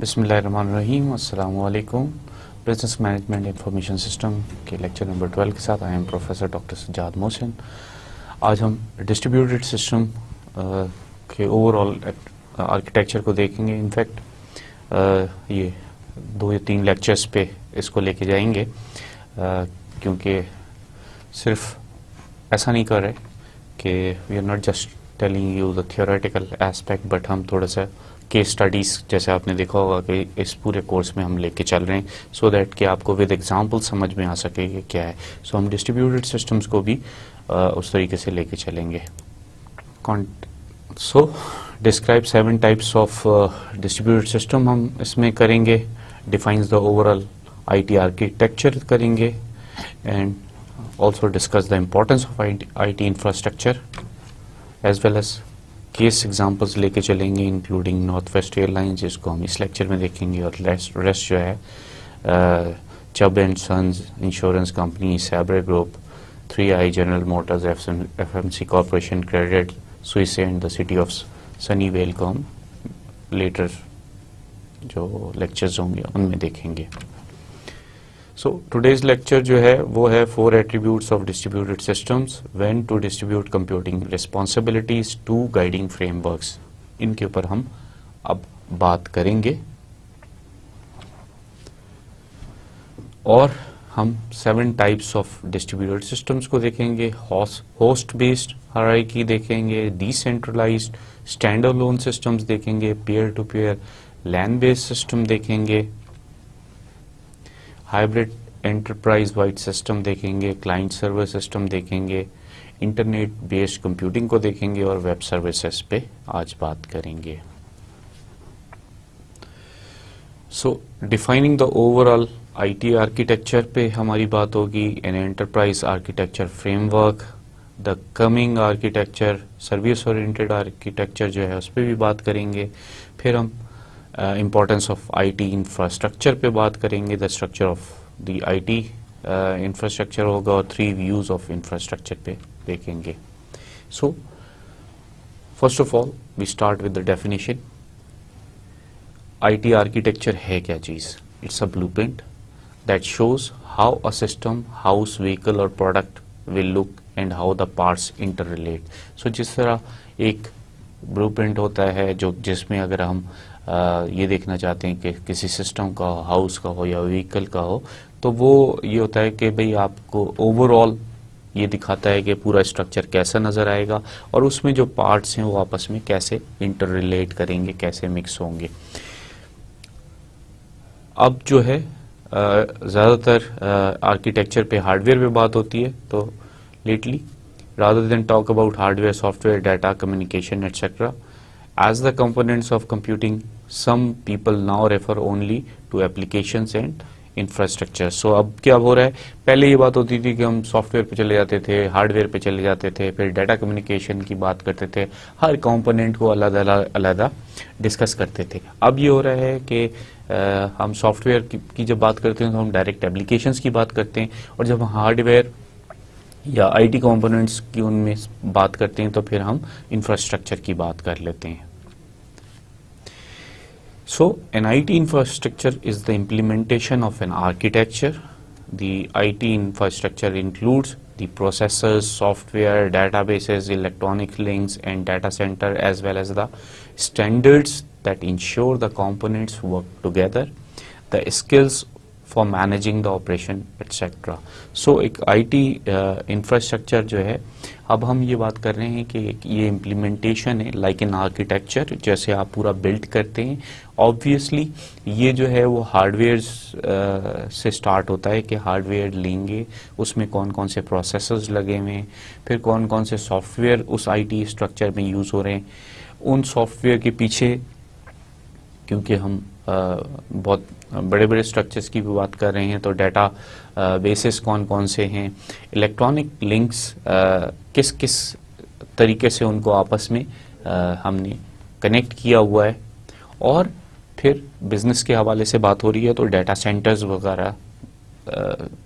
बिस्मिल्लाहिर्रहमानिर्रहीम, अस्सलाम वालेकुम। बिजनेस मैनेजमेंट इंफॉर्मेशन सिस्टम के लेक्चर नंबर 12 के साथ I am professor doctor Sajjad Mohsin. आज हम डिस्ट्रीब्यूटेड सिस्टम के ओवरऑल आर्किटेक्चर को देखेंगे। इनफैक्ट ये 2 या 3 लेक्चर्स पे इसको लेके जाएंगे, क्योंकि सिर्फ ऐसा नहीं कर रहे कि we are not just telling you the theoretical aspect, but हम थोड़ा सा केस स्टडीज़, जैसे आपने देखा होगा कि इस पूरे कोर्स में हम लेके चल रहे हैं, सो दैट कि आपको विद एग्जांपल समझ में आ सके कि क्या है। सो हम डिस्ट्रीब्यूटेड सिस्टम्स को भी उस तरीके से लेके चलेंगे। So describe 7 types of distributed system हम इसमें करेंगे। Defines the overall IT architecture करेंगे and also discuss the importance of IT infrastructure as well as case examples लेके चलेंगे, इंक्लूडिंग नॉर्थ वेस्ट एयरलाइंस, जिसको हम इस लेक्चर में देखेंगे, और रेस्ट जो है Chubb and Sons insurance company, Sabre group, 3i General Motors, FMC corporation, Credit Suisse and the city of Sunnyvale को हम लेटर जो लेक्चर्स होंगे उनमें देखेंगे। सो टुडेज लेक्चर जो है वो है 4 attributes of distributed systems, when to distribute computing responsibilities to guiding frameworks. इनके ऊपर हम अब बात करेंगे और हम 7 टाइप्स ऑफ डिस्ट्रीब्यूटेड सिस्टम्स को देखेंगे। होस्ट बेस्ड हायरार्की देखेंगे, डिसेंट्रलाइज्ड स्टैंड अलोन सिस्टम्स देखेंगे, peer to peer LAN based system देखेंगे, हाइब्रिड एंटरप्राइज वाइड सिस्टम देखेंगे, क्लाइंट सर्वर सिस्टम देखेंगे, इंटरनेट बेस्ड कंप्यूटिंग को देखेंगे और वेब सर्विसेज पे आज बात करेंगे। So defining the overall IT architecture पे हमारी बात होगी, an enterprise architecture framework, the coming architecture, service oriented architecture जो है उस पर भी बात करेंगे। फिर हम इम्पोर्टेंस ऑफ IT इंफ्रास्ट्रक्चर पे बात करेंगे, the structure of the IT infrastructure होगा, और 3 व्यूज ऑफ इंफ्रास्ट्रक्चर पे देखेंगे। So first of all we start with the definition. IT architecture है क्या चीज़? It's a blueprint that shows how a system, house, vehicle और product will look and how the parts inter relate. So जिस तरह एक blueprint होता है जो जिसमें अगर हम ये देखना चाहते हैं कि किसी सिस्टम का, हाउस का हो या व्हीकल का हो, तो वो ये होता है कि भाई आपको ओवरऑल ये दिखाता है कि पूरा स्ट्रक्चर कैसा नज़र आएगा और उसमें जो पार्ट्स हैं वो आपस में कैसे इंटर रिलेट करेंगे, कैसे मिक्स होंगे। अब जो है ज़्यादातर आर्किटेक्चर पे हार्डवेयर पे बात होती है, तो lately rather than talk about hardware, software, data, communication, etc. as the components of computing, some people now refer only to applications and infrastructure. So अब क्या हो रहा है, पहले ये बात होती थी कि हम सॉफ्टवेयर पे चले जाते थे, हार्डवेयर पे चले जाते थे, फिर डाटा कम्युनिकेशन की बात करते थे, हर कंपोनेंट को अलग डिस्कस करते थे। अब ये हो रहा है कि हम सॉफ्टवेयर की जब बात करते हैं तो हम डायरेक्ट एप्लीकेशंस की बात करते हैं, और जब हार्डवेयर या IT कंपोनेंट्स की उनमें बात करते हैं तो फिर हम इंफ्रास्ट्रक्चर की बात कर लेते हैं। So an IT infrastructure is the implementation of an architecture. The IT infrastructure includes the processors, software, databases, electronic links and data center, as well as the standards that ensure the components work together, the skills for managing the operation, etc. So एक IT infrastructure जो है, अब हम ये बात कर रहे हैं कि ये इम्प्लीमेंटेशन है लाइक इन आर्किटेक्चर, जैसे आप पूरा बिल्ड करते हैं। ऑब्वियसली ये जो है वो हार्डवेयर से स्टार्ट होता है कि हार्डवेयर लेंगे, उसमें कौन कौन से प्रोसेसर्स लगे हुए हैं, फिर कौन कौन से सॉफ्टवेयर उस IT स्ट्रक्चर में यूज़ हो रहे हैं, उन सॉफ्टवेयर के पीछे, क्योंकि हम बहुत बड़े बड़े स्ट्रक्चर्स की भी बात कर रहे हैं, तो डाटा बेसिस कौन कौन से हैं, इलेक्ट्रॉनिक लिंक्स किस किस तरीके से उनको आपस में हमने कनेक्ट किया हुआ है, और फिर बिजनेस के हवाले से बात हो रही है तो डाटा सेंटर्स वगैरह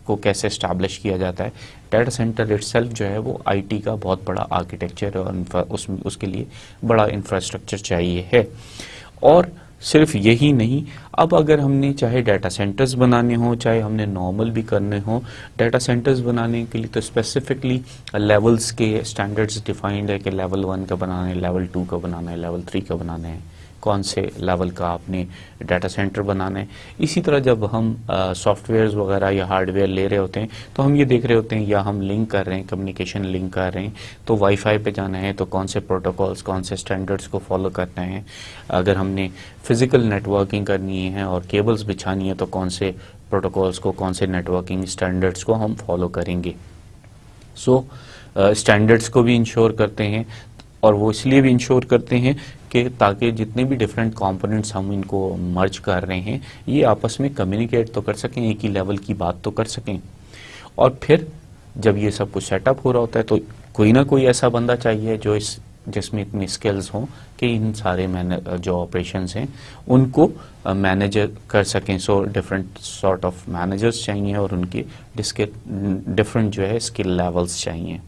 को कैसे इस्टेब्लिश किया जाता है। डाटा सेंटर इटसेल्फ जो है वो IT का बहुत बड़ा आर्किटेक्चर है और उसके लिए बड़ा इंफ्रास्ट्रक्चर चाहिए है। और सिर्फ यही नहीं, अब अगर हमने चाहे डाटा सेंटर्स बनाने हो, चाहे हमने नॉर्मल भी करने हो, डाटा सेंटर्स बनाने के लिए तो स्पेसिफिकली लेवल्स के स्टैंडर्ड्स डिफाइंड है कि लेवल 1 का बनाना है, लेवल 2 का बनाना है, लेवल 3 का बनाना है, कौन से लेवल का आपने डाटा सेंटर बनाना है। इसी तरह जब हम सॉफ्टवेयर्स वगैरह या हार्डवेयर ले रहे होते हैं तो हम ये देख रहे होते हैं, या हम लिंक कर रहे हैं, कम्युनिकेशन लिंक कर रहे हैं, तो वाईफाई पे जाना है तो कौन से प्रोटोकॉल्स, कौन से स्टैंडर्ड्स को फॉलो करना है। अगर हमने फिजिकल नेटवर्किंग करनी है और केबल्स बिछानी है तो कौन से प्रोटोकॉल्स को, कौन से नेटवर्किंग स्टैंडर्ड्स को हम फॉलो करेंगे। सो स्टैंडर्ड्स को भी इंश्योर करते हैं, और वो इसलिए भी इंश्योर करते हैं कि ताकि जितने भी डिफरेंट कंपोनेंट्स हम इनको मर्ज कर रहे हैं ये आपस में कम्युनिकेट तो कर सकें, एक ही लेवल की बात तो कर सकें। और फिर जब ये सब कुछ सेटअप हो रहा होता है तो कोई ना कोई ऐसा बंदा चाहिए जो जिसमें इतनी स्किल्स हों कि इन सारे जो ऑपरेशंस हैं उनको मैनेज कर सकें। So different sort of managers चाहिए और उनके डिफरेंट जो है स्किल लेवल्स चाहिए।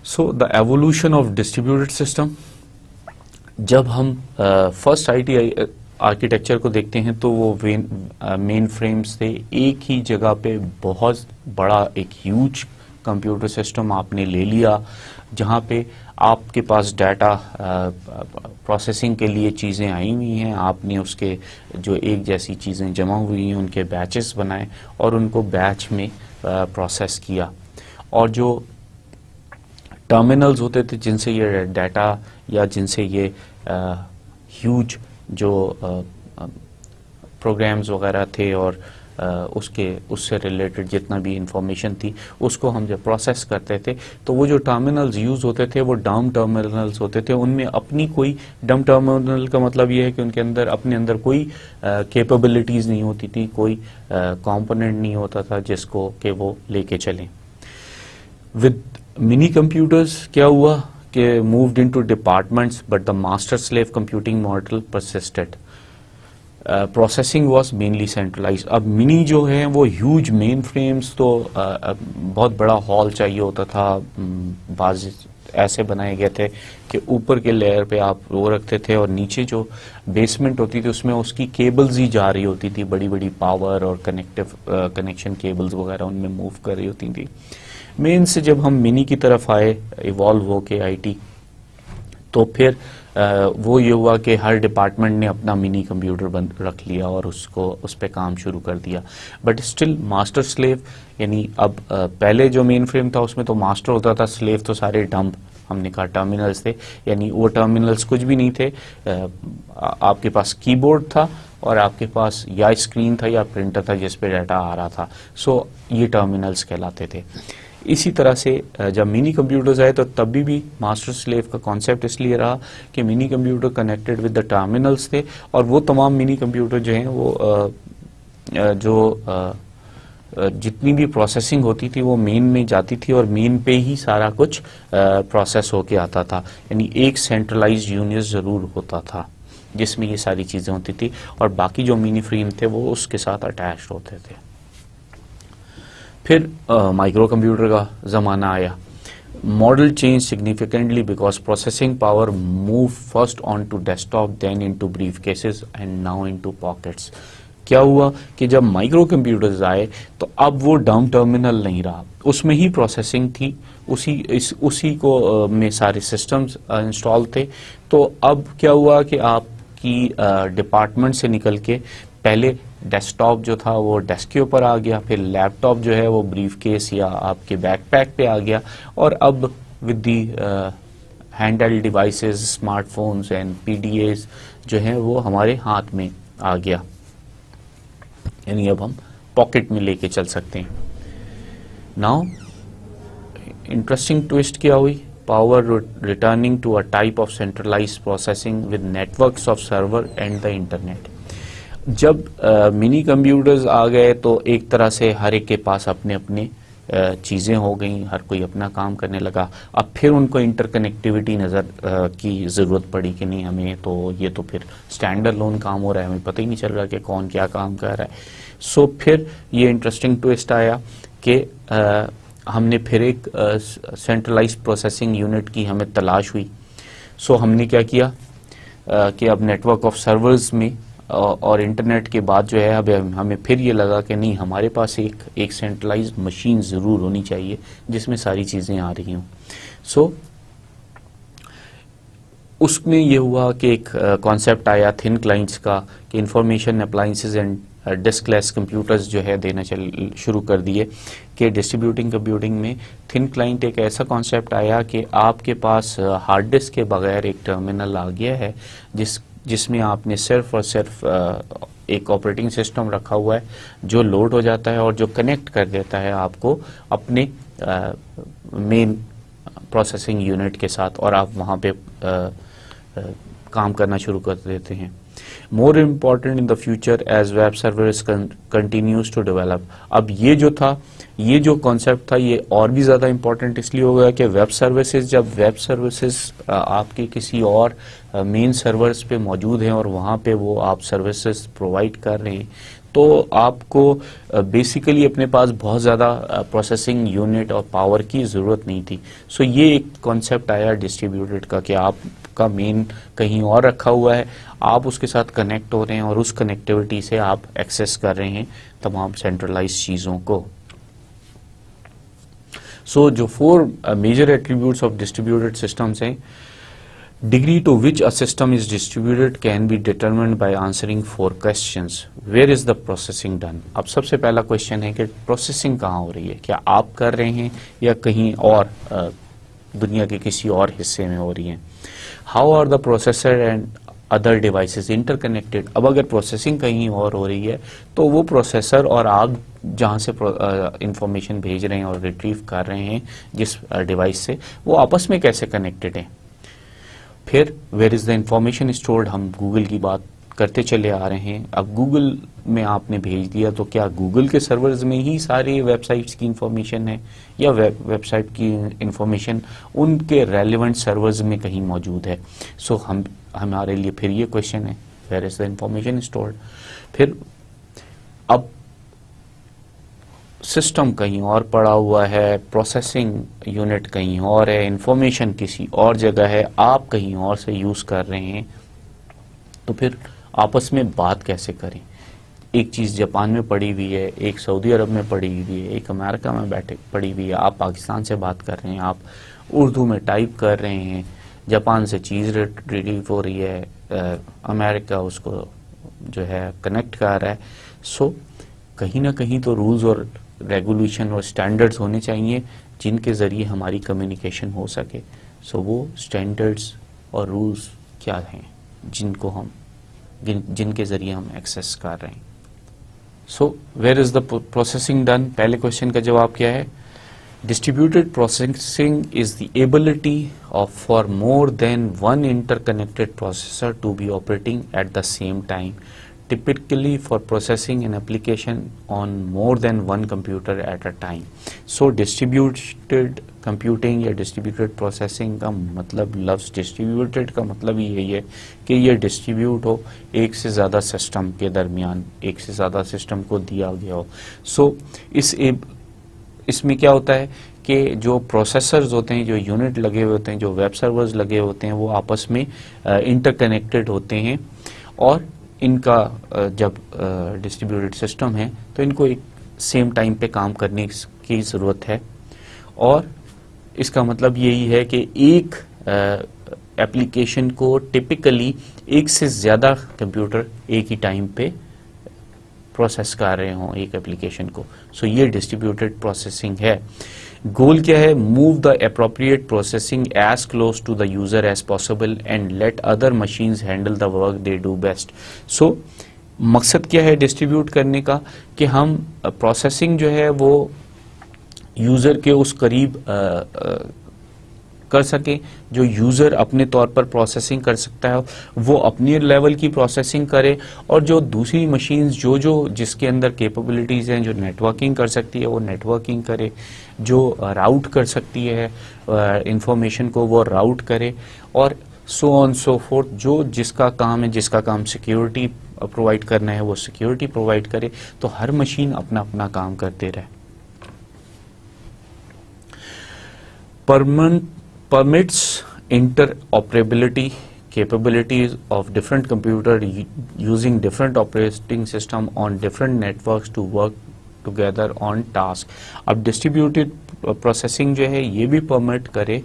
So the evolution of distributed system, जब हम फर्स्ट आईटी आर्किटेक्चर को देखते हैं तो वो मेन फ्रेम्स थे, एक ही जगह पे बहुत बड़ा एक ह्यूज कंप्यूटर सिस्टम आपने ले लिया जहाँ पे आपके पास डाटा प्रोसेसिंग के लिए चीज़ें आई हुई हैं, आपने उसके जो एक जैसी चीज़ें जमा हुई हैं उनके बैचेस बनाए और उनको बैच में प्रोसेस किया। और जो टर्मिनल्स होते थे जिनसे ये डाटा या जिनसे ये ह्यूज जो प्रोग्राम्स वगैरह थे और उससे रिलेटेड जितना भी इंफॉर्मेशन थी उसको हम जब प्रोसेस करते थे तो वो जो टर्मिनल्स यूज़ होते थे वो डम्ब टर्मिनल्स होते थे। उनमें अपनी कोई डम्ब टर्मिनल का मतलब ये है कि उनके अंदर अपने अंदर कोई कैपेबिलिटीज़ नहीं होती थी, कोई कंपोनेंट नहीं होता था जिसको कि वो लेके चलें। विद मिनी कंप्यूटर्स क्या हुआ कि moved into departments but the master slave computing model persisted. Processing was mainly centralised. अब मिनी जो है वो ह्यूज मेन फ्रेम्स, तो बहुत बड़ा हॉल चाहिए होता था, बाज ऐसे बनाए गए थे कि ऊपर के लेयर पे आप वो रखते थे और नीचे जो बेसमेंट होती थी उसमें उसकी केबल्स ही जा रही होती थी, बड़ी बड़ी पावर और कनेक्शन केबल्स वगैरह उनमें मूव कर रही होती थी। मेन से जब हम मिनी की तरफ आए इवॉल्व हो के आईटी, तो फिर वो ये हुआ कि हर डिपार्टमेंट ने अपना मिनी कंप्यूटर बंद रख लिया और उस पर काम शुरू कर दिया। बट स्टिल मास्टर स्लेव, यानी अब पहले जो मेन फ्रेम था उसमें तो मास्टर होता था, स्लेव तो सारे डंप हमने कहा टर्मिनल्स थे, यानी वो टर्मिनल्स कुछ भी नहीं थे। आपके पास कीबोर्ड था और आपके पास या स्क्रीन था या प्रिंटर था जिस पे डाटा आ रहा था। सो ये टर्मिनल्स कहलाते थे। इसी तरह से जब मिनी कंप्यूटर्स आए तो तभी भी मास्टर स्लेव का कॉन्सेप्ट इसलिए रहा कि mini computer connected with the terminals थे और वो तमाम मिनी कंप्यूटर जो हैं वो जितनी भी प्रोसेसिंग होती थी वो मेन में जाती थी और मेन पे ही सारा कुछ प्रोसेस होके आता था। यानी एक सेंट्रलाइज्ड यूनिट ज़रूर होता था जिसमें ये सारी चीज़ें होती थी और बाकी जो मिनी फ्रेम थे वो उसके साथ अटैच्ड होते थे। फिर माइक्रो कंप्यूटर का ज़माना आया। Model change significantly because processing power move first on to desktop, then into briefcases and now into pockets. क्या हुआ कि जब माइक्रो कंप्यूटर्स आए तो अब वो डम्ब टर्मिनल नहीं रहा, उसमें ही प्रोसेसिंग थी, उसी को में सारे सिस्टम्स इंस्टॉल थे। तो अब क्या हुआ कि आपकी डिपार्टमेंट से निकल के पहले डेस्कटॉप जो था वो डेस्क के ऊपर आ गया, फिर लैपटॉप जो है वो ब्रीफ केस या आपके बैकपैक पे आ गया और अब with the handheld devices, smartphones and PDS जो है वो हमारे हाथ में आ गया, यानी अब हम पॉकेट में लेके चल सकते हैं। नाउ इंटरेस्टिंग ट्विस्ट क्या हुई, power returning to a type of centralised processing with networks of server and the internet. जब मिनी कंप्यूटर्स आ गए तो एक तरह से हर एक के पास अपने अपने चीज़ें हो गई, हर कोई अपना काम करने लगा। अब फिर उनको इंटरकनेक्टिविटी की ज़रूरत पड़ी कि नहीं हमें तो ये तो फिर स्टैंडर्ड लोन काम हो रहा है, हमें पता ही नहीं चल रहा कि कौन क्या काम कर रहा है। सो फिर ये इंटरेस्टिंग ट्विस्ट आया कि हमने फिर एक सेंट्रलाइज्ड प्रोसेसिंग यूनिट की हमें तलाश हुई। सो हमने क्या किया, कि अब नेटवर्क ऑफ सर्वर्स में और इंटरनेट के बाद जो है अब हमें फिर ये लगा कि नहीं, हमारे पास एक सेंट्रलाइज्ड मशीन ज़रूर होनी चाहिए जिसमें सारी चीज़ें आ रही हों। सो उसमें ये हुआ कि एक कॉन्सेप्ट आया थिन क्लाइंट्स का, कि information appliances and diskless computers जो है देना शुरू कर दिए, कि डिस्ट्रीब्यूटिंग कंप्यूटिंग में थिन क्लाइंट एक ऐसा कॉन्सेप्ट आया कि आपके पास हार्ड डिस्क के बगैर एक टर्मिनल आ गया है जिसमें आपने सिर्फ और सिर्फ एक ऑपरेटिंग सिस्टम रखा हुआ है जो लोड हो जाता है और जो कनेक्ट कर देता है आपको अपने मेन प्रोसेसिंग यूनिट के साथ, और आप वहाँ पे काम करना शुरू कर देते हैं। More important in the future as web service continues to develop. अब ये जो कॉन्सेप्ट था ये और भी ज़्यादा इम्पॉर्टेंट इसलिए हो गया कि जब वेब सर्विसेज आपके किसी और मेन सर्वर्स पे मौजूद हैं और वहाँ पे वो आप सर्विसेज प्रोवाइड कर रहे हैं, तो आपको बेसिकली अपने पास बहुत ज़्यादा प्रोसेसिंग यूनिट और पावर की ज़रूरत नहीं थी। सो ये एक कॉन्सेप्ट आया डिस्ट्रीब्यूटेड का कि आपका मेन कहीं और रखा हुआ है, आप उसके साथ कनेक्ट हो रहे हैं और उस कनेक्टिविटी से आप एक्सेस कर रहे हैं तमाम सेंट्रलाइज चीज़ों को। सो जो 4 major attributes of distributed systems हैं, degree to which a system is distributed can be determined by answering 4 questions. Where is the processing done? अब सबसे पहला क्वेश्चन है कि प्रोसेसिंग कहाँ हो रही है, क्या आप कर रहे हैं या कहीं और दुनिया के किसी और हिस्से में हो रही है। How are the processor and other devices interconnected? अब अगर प्रोसेसिंग कहीं और हो रही है तो वो प्रोसेसर और आप जहाँ से इंफॉर्मेशन भेज रहे हैं और रिट्रीव कर रहे हैं जिस डिवाइस से, वो आपस में कैसे कनेक्टेड हैं। फिर where is the information stored, हम गूगल की बात करते चले आ रहे हैं। अब गूगल में आपने भेज दिया तो क्या गूगल के सर्वर्स में ही सारी वेबसाइट्स की इंफॉर्मेशन है या वेबसाइट की इंफॉर्मेशन उनके रेलिवेंट सर्वर्स में कहीं मौजूद है। सो हमारे लिए फिर ये क्वेश्चन है, where is the information stored. फिर अब सिस्टम कहीं और पड़ा हुआ है, प्रोसेसिंग यूनिट कहीं और है, इंफॉर्मेशन किसी और जगह है, आप कहीं और से यूज़ कर रहे हैं, तो फिर आपस में बात कैसे करें। एक चीज़ जापान में पड़ी हुई है, एक सऊदी अरब में पड़ी हुई है, एक अमेरिका में पड़ी हुई है, आप पाकिस्तान से बात कर रहे हैं, आप उर्दू में टाइप कर रहे हैं, जापान से चीज़ रिलीव हो रही है, अमेरिका उसको जो है कनेक्ट कर रहा है। सो कहीं ना कहीं तो रूल्स और रेगुलेशन और स्टैंडर्ड्स होने चाहिए जिनके ज़रिए हमारी कम्युनिकेशन हो सके। सो वो स्टैंडर्ड्स और रूल्स क्या हैं जिनके ज़रिए हम एक्सेस कर रहे हैं। So where is the processing done, पहले क्वेश्चन का जवाब क्या है। Distributed processing is the ability of for more than one interconnected processor to be operating at the same time, typically for processing an application on more than one computer at a time. So distributed computing या distributed processing का मतलब, लफ्ज़ distributed का मतलब ही यही है कि ये distribute हो, एक से ज़्यादा सिस्टम के दरमियान एक से ज़्यादा सिस्टम को दिया गया हो। सो इसमें क्या होता है कि जो प्रोसेसर्स होते हैं, जो यूनिट लगे हुए होते हैं, जो वेब सर्वर्स लगे होते हैं, वो आपस में इंटरकनेक्टेड होते हैं और इनका जब डिस्ट्रीब्यूटेड सिस्टम है तो इनको एक सेम टाइम पे काम करने की ज़रूरत है। और इसका मतलब यही है कि एक एप्लीकेशन को टिपिकली एक से ज़्यादा कंप्यूटर एक ही टाइम पे प्रोसेस कर रहे हों एक एप्लीकेशन को। सो ये डिस्ट्रीब्यूटेड प्रोसेसिंग है। गोल क्या है, move the appropriate processing as close to the user as possible and let other machines handle the work they do best. So मकसद क्या है डिस्ट्रीब्यूट करने का, कि हम प्रोसेसिंग जो है वो यूजर के उस करीब कर सके, जो यूज़र अपने तौर पर प्रोसेसिंग कर सकता है वो अपनी लेवल की प्रोसेसिंग करे, और जो दूसरी मशीन्स जो जिसके अंदर कैपेबिलिटीज़ हैं, जो नेटवर्किंग कर सकती है वो नेटवर्किंग करे, जो राउट कर सकती है इंफॉर्मेशन को वो राउट करे, और सो ऑन सो फोर्थ। जो जिसका काम है, जिसका काम सिक्योरिटी प्रोवाइड करना है वो सिक्योरिटी प्रोवाइड करे, तो हर मशीन अपना अपना काम करते रहे। Permits interoperability capabilities of different computer using different operating system on different networks to work together on task. अब distributed processing जो है ये भी परमिट करे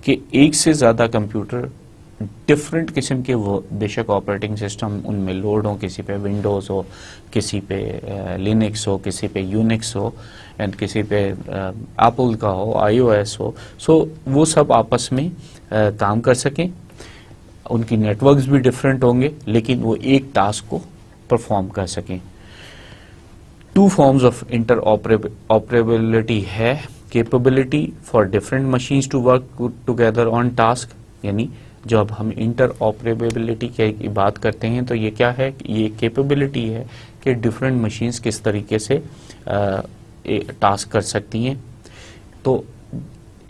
कि एक से ज़्यादा कंप्यूटर डिफरेंट किस्म के वो बेशक ऑपरेटिंग सिस्टम उनमें लोड हो, किसी पे विंडोज़ हो, किसी पे लिनक्स हो, किसी पे यूनिक्स हो एंड किसी पे एप्पल का हो, iOS हो, सो वो सब आपस में काम कर सकें. उनकी नेटवर्क्स भी डिफरेंट होंगे लेकिन वो एक टास्क को परफॉर्म कर सकें. Two forms of interoperability है. Capability for different machines to work together on task, यानी जब हम इंटर ऑपरेबिलिटी की बात करते हैं तो ये क्या है, ये कैपेबिलिटी है कि डिफरेंट मशीन्स किस तरीके से टास्क कर सकती हैं. तो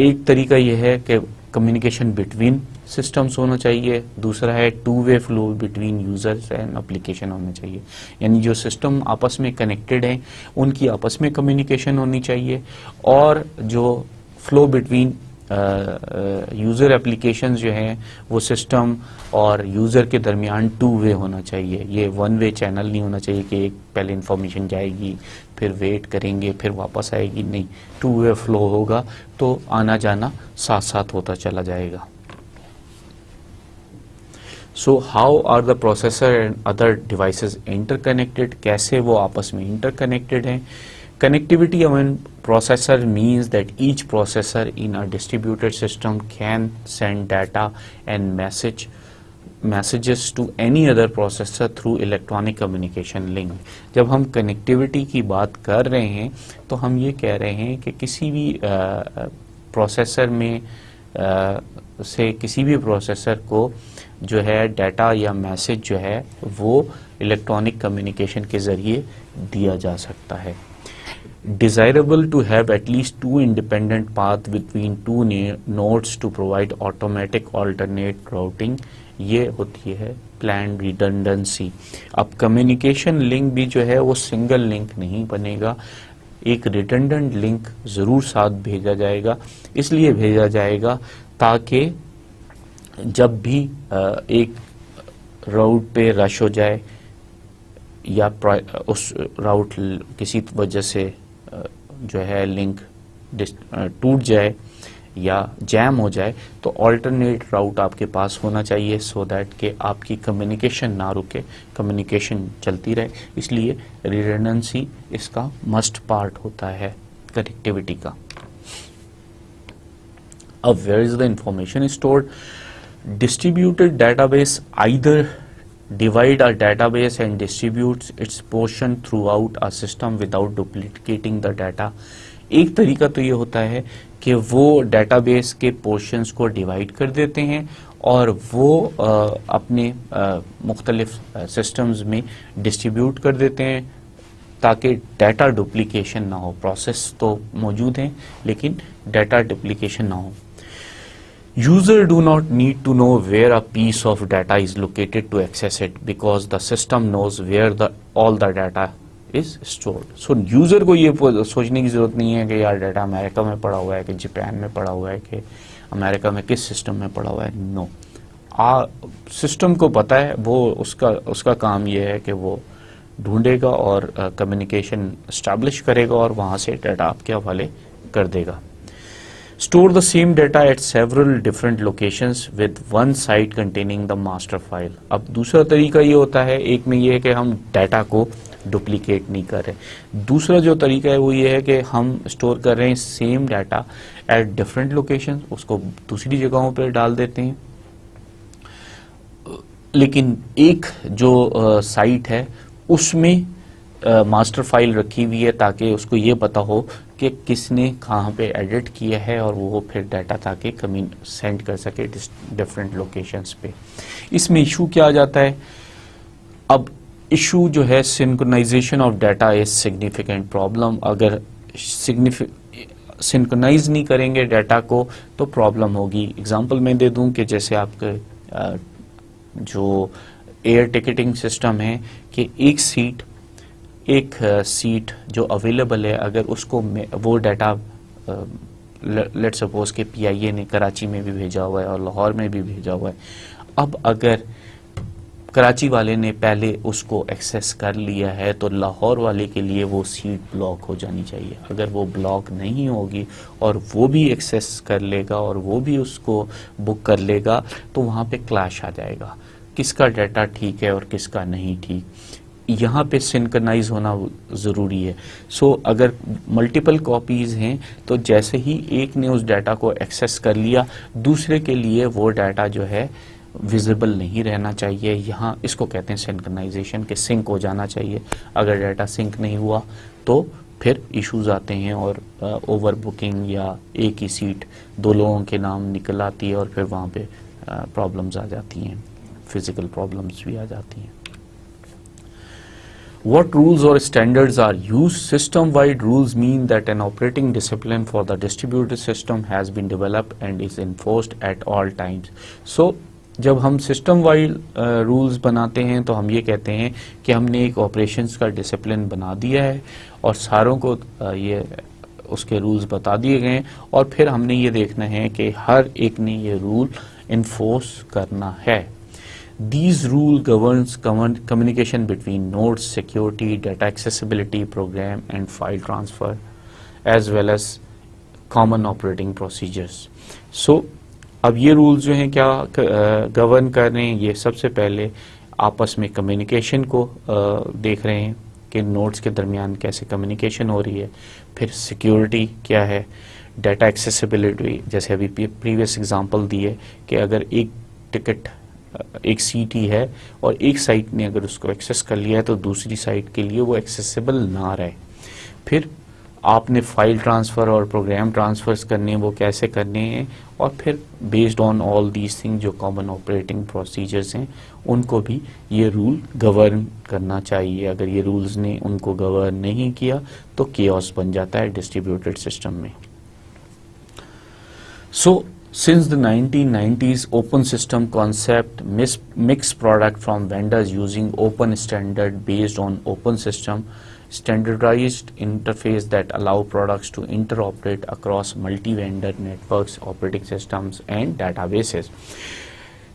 एक तरीका ये है कि कम्युनिकेशन बिटवीन सिस्टम्स होना चाहिए, दूसरा है two way flow between users and application होना चाहिए. यानी जो सिस्टम आपस में कनेक्टेड हैं उनकी आपस में कम्युनिकेशन होनी चाहिए और जो फ्लो बिटवीन यूज़र एप्लीकेशंस जो हैं वो सिस्टम और यूज़र के दरमियान टू वे होना चाहिए. ये वन वे चैनल नहीं होना चाहिए कि एक पहले इंफॉर्मेशन जाएगी फिर वेट करेंगे फिर वापस आएगी, नहीं, टू वे फ्लो होगा तो आना जाना साथ साथ होता चला जाएगा. So how are the processor and other devices interconnected, कैसे वो आपस में इंटरकनेक्टेड हैं. Connectivity among processor means that each processor in a distributed system can send data and messages to any other processor through electronic communication link. जब हम connectivity की बात कर रहे हैं तो हम ये कह रहे हैं कि किसी भी प्रोसेसर में से किसी भी प्रोसेसर को जो है डाटा या मैसेज जो है वो इलेक्ट्रॉनिक कम्युनिकेशन के ज़रिए दिया जा सकता है. Desirable to have at least two independent paths between two nodes to provide automatic alternate routing. ये होती है planned redundancy. अब communication link भी जो है वो single link नहीं बनेगा, एक redundant link ज़रूर साथ भेजा जाएगा. इसलिए भेजा जाएगा ताकि जब भी एक राउट पे रश हो जाए या उस राउट किसी वजह से जो है लिंक टूट जाए या जैम हो जाए तो ऑल्टरनेट राउट आपके पास होना चाहिए सो दैट कि आपकी कम्युनिकेशन ना रुके, कम्युनिकेशन चलती रहे. इसलिए रिडंडेंसी इसका मस्ट पार्ट होता है कनेक्टिविटी का. अब where is the information stored. Distributed database either divide a database and distributes its portion throughout a system without duplicating the data. एक तरीका तो ये होता है कि वो डेटाबेस के पोर्शंस को डिवाइड कर देते हैं और वो अपने मुख्तलिफ सिस्टम्स में डिस्ट्रीब्यूट कर देते हैं ताकि डाटा डुप्लीकेशन ना हो. प्रोसेस तो मौजूद हैं लेकिन डाटा डुप्लीकेशन ना हो. User do not need to know where a piece of data is located to access it because the system knows where all the data is stored. So user को ये सोचने की जरूरत नहीं है कि यार डाटा अमेरिका में पड़ा हुआ है कि जापान में पड़ा हुआ है कि अमेरिका में किस सिस्टम में पड़ा हुआ है. नो, सिस्टम को पता है, वो उसका काम ये है कि वो ढूंढेगा और कम्युनिकेशन एस्टैब्लिश करेगा और वहाँ से डाटा आपके हवाले कर देगा. Store the same data at several different locations with one site containing the master file. अब दूसरा तरीका ये होता है, एक में ये है कि हम डाटा को डुप्लीकेट नहीं कर रहे. दूसरा जो तरीका है वो ये है कि हम स्टोर कर रहे हैं same data at different location, उसको दूसरी जगहों पर डाल देते हैं. लेकिन एक जो साइट है उसमें मास्टर फाइल रखी हुई है ताकि उसको ये पता हो कि किसने कहाँ पे एडिट किया है और वो फिर डाटा ताकि सेंड कर सके डिफरेंट लोकेशंस पे. इसमें इशू क्या आ जाता है. अब इशू जो है synchronisation of data is significant problem. अगर सिंक्रोनाइज नहीं करेंगे डाटा को तो प्रॉब्लम होगी. एग्जांपल मैं दे दूं कि जैसे आपके जो एयर टिकटिंग सिस्टम है कि एक सीट जो अवेलेबल है अगर उसको वो डाटा लेट्स सपोज के PIA ने कराची में भी भेजा हुआ है और लाहौर में भी भेजा हुआ है. अब अगर कराची वाले ने पहले उसको एक्सेस कर लिया है तो लाहौर वाले के लिए वो सीट ब्लॉक हो जानी चाहिए। अगर वो ब्लॉक नहीं होगी और वो भी एक्सेस कर लेगा और वो भी उसको बुक कर लेगा तो वहाँ पे क्लैश आ जाएगा, किसका डाटा ठीक है और किसका नहीं ठीक। यहाँ पे सिंक्रोनाइज होना ज़रूरी है। सो अगर मल्टीपल कॉपीज़ हैं तो जैसे ही एक ने उस डाटा को एक्सेस कर लिया, दूसरे के लिए वो डाटा जो है विजिबल नहीं रहना चाहिए। यहाँ इसको कहते हैं सिंक्रोनाइजेशन, के सिंक हो जाना चाहिए। अगर डाटा सिंक नहीं हुआ तो फिर इश्यूज आते हैं और ओवर बुकिंग या एक ही सीट दो लोगों के नाम निकल आती है और फिर वहाँ पे प्रॉब्लम्स आ जाती हैं, फिजिकल प्रॉब्लम्स भी आ जाती हैं। What rules or standards are used? System-wide rules mean that an operating discipline for the distributed system has been developed and is enforced at all times. So, जब हम सिस्टम वाइड रूल्स बनाते हैं तो हम ये कहते हैं कि हमने एक ऑपरेशंस का डिसिप्लिन बना दिया है और सारों को ये उसके रूल्स बता दिए गए हैं और फिर हमने ये देखना है कि हर एक ने ये रूल इन्फोर्स करना है। These rule governs communication between nodes, security, data accessibility, program and file transfer, as well as common operating procedures. So, अब ये रूल्स जो हैं क्या गवर्न कर रहे हैं, ये सबसे पहले आपस में कम्युनिकेशन को देख रहे हैं कि नोड्स के दरमियान कैसे कम्युनिकेशन हो रही है। फिर सिक्योरिटी क्या है, डाटा एक्सेसिबिलिटी, जैसे अभी प्रीवियस एग्जांपल दिए कि अगर एक टिकट एक सीट ही है और एक साइट ने अगर उसको एक्सेस कर लिया है तो दूसरी साइट के लिए वो एक्सेसिबल ना रहे। फिर आपने फाइल ट्रांसफ़र और प्रोग्राम ट्रांसफ़र्स करने हैं, वो कैसे करने हैं, और फिर based on all these thing जो कॉमन ऑपरेटिंग प्रोसीजर्स हैं उनको भी ये रूल गवर्न करना चाहिए। अगर ये रूल्स ने उनको गवर्न नहीं किया तो केओस बन जाता है डिस्ट्रीब्यूटेड सिस्टम में। सो Since the 1990s, open system concept mix product from vendors using open standard based on open system, standardized interface that allow products to interoperate across multi-vendor networks, operating systems and databases.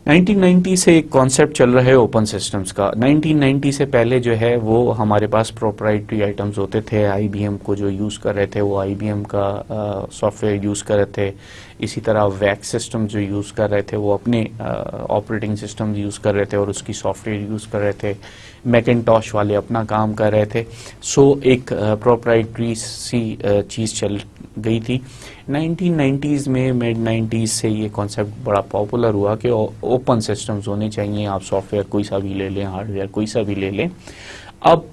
1990 से एक concept चल रहा है open systems का। 1990 से पहले जो है वो हमारे पास प्रोप्राइटरी आइटम्स होते थे। IBM को जो यूज़ कर रहे थे वो IBM का सॉफ्टवेयर यूज़ कर रहे थे। इसी तरह वैक्स सिस्टम जो यूज़ कर रहे थे वो अपने ऑपरेटिंग सिस्टम यूज़ कर रहे थे और उसकी सॉफ्टवेयर यूज़ कर रहे थे। मैकिन्टॉश वाले अपना काम कर रहे थे। सो एक प्रोप्राइटरी सी चीज़ चल गई थी। 1990s में मिड 90s से ये कॉन्सेप्ट बड़ा पॉपुलर हुआ कि ओपन सिस्टम्स होने चाहिए। आप सॉफ्टवेयर कोई सा भी ले लें, हार्डवेयर कोई सा भी ले लें। अब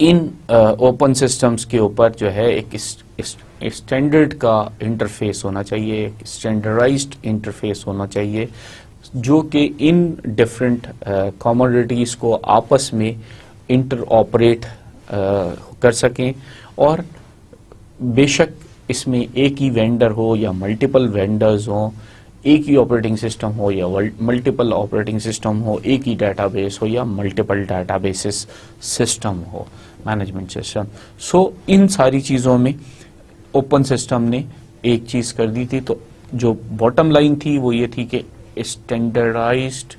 इन ओपन सिस्टम्स के ऊपर जो है एक स्टैंडर्ड का इंटरफेस होना चाहिए, एक स्टैंडर्डाइज्ड इंटरफेस होना चाहिए जो कि इन डिफरेंट कमोडिटीज़ को आपस में इंटर ऑपरेट कर सकें। और बेशक इसमें एक ही वेंडर हो या मल्टीपल वेंडर्स हो, एक ही ऑपरेटिंग सिस्टम हो या मल्टीपल ऑपरेटिंग सिस्टम हो, एक ही डाटाबेस हो या मल्टीपल डाटाबेसेस सिस्टम हो, मैनेजमेंट सिस्टम। सो इन सारी चीज़ों में ओपन सिस्टम ने एक चीज़ कर दी थी। तो जो बॉटम लाइन थी वो ये थी कि स्टैंडर्डाइज्ड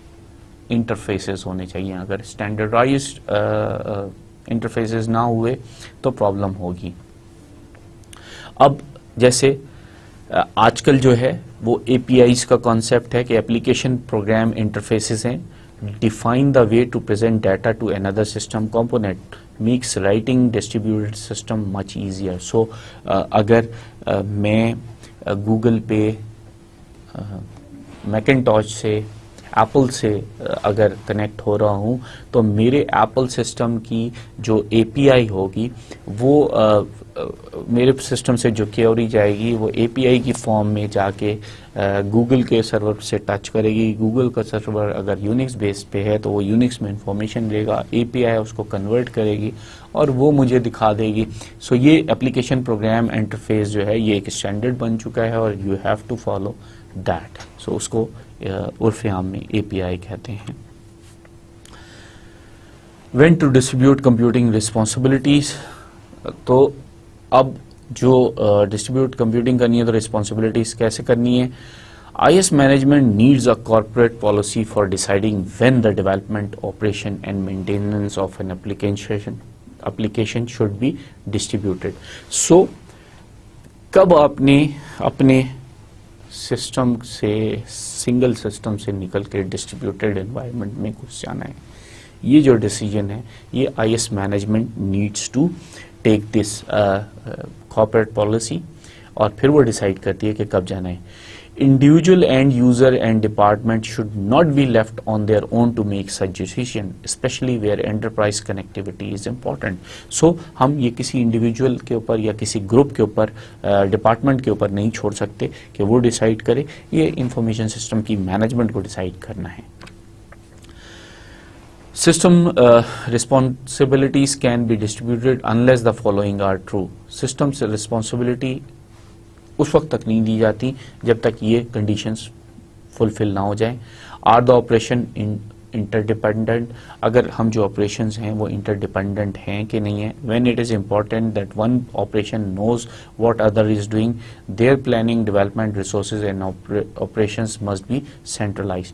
इंटरफेसेस होने चाहिए। अगर स्टैंडर्डाइज्ड इंटरफेसेस ना हुए तो प्रॉब्लम होगी। अब जैसे आजकल जो है वो APIs का कॉन्सेप्ट है कि एप्लीकेशन प्रोग्राम इंटरफेसेस हैं। Define the way to present data to another system component makes writing distributed system much easier. So अगर मैं गूगल पे मैकिन्टॉश से एप्पल से अगर कनेक्ट हो रहा हूँ तो मेरे एप्पल सिस्टम की जो API होगी वो मेरे सिस्टम से जो क्वेरी जाएगी वो API की फॉर्म में जाके गूगल के सर्वर से टच करेगी। गूगल का सर्वर अगर यूनिक्स बेस पे है तो वो यूनिक्स में इंफॉर्मेशन लेगा, API उसको कन्वर्ट करेगी और वो मुझे दिखा देगी। सो ये एप्लीकेशन प्रोग्राम इंटरफेस जो है ये एक स्टैंडर्ड बन चुका है और you have to follow that. So उसको उर्फ आम में API कहते हैं। When to distribute computing responsibilities, तो अब जो डिस्ट्रीब्यूट कंप्यूटिंग करनी है तो रिस्पॉन्सिबिलिटीज कैसे करनी है। IS management needs a corporate policy for deciding when the development, operation and maintenance of an application should be distributed. So कब आपने अपने सिस्टम से, सिंगल सिस्टम से निकल के डिस्ट्रीब्यूटेड एनवायरनमेंट में घुस जाना है, ये जो डिसीजन है ये IS management needs to take this corporate policy और फिर वो डिसाइड करती है कि कब जाना है. Individual end user and department should not be left on their own to make such decision, especially where enterprise connectivity is important. So हम ये किसी इंडिविजुअल के ऊपर या किसी ग्रुप के ऊपर, डिपार्टमेंट के ऊपर नहीं छोड़ सकते कि वो डिसाइड करे, ये इंफॉर्मेशन सिस्टम की मैनेजमेंट को डिसाइड करना है. System responsibilities can be distributed unless the following are true. System responsibility उस वक्त तक नहीं दी जाती जब तक ये कंडीशंस फुलफिल ना हो जाए. आर द ऑपरेशन इंटरडिपेंडेंट, अगर हम जो ऑपरेशंस हैं वो इंटरडिपेंडेंट हैं कि नहीं है. When it is important that one operation knows what other is doing, there planning, development, resources and operations must be centralised.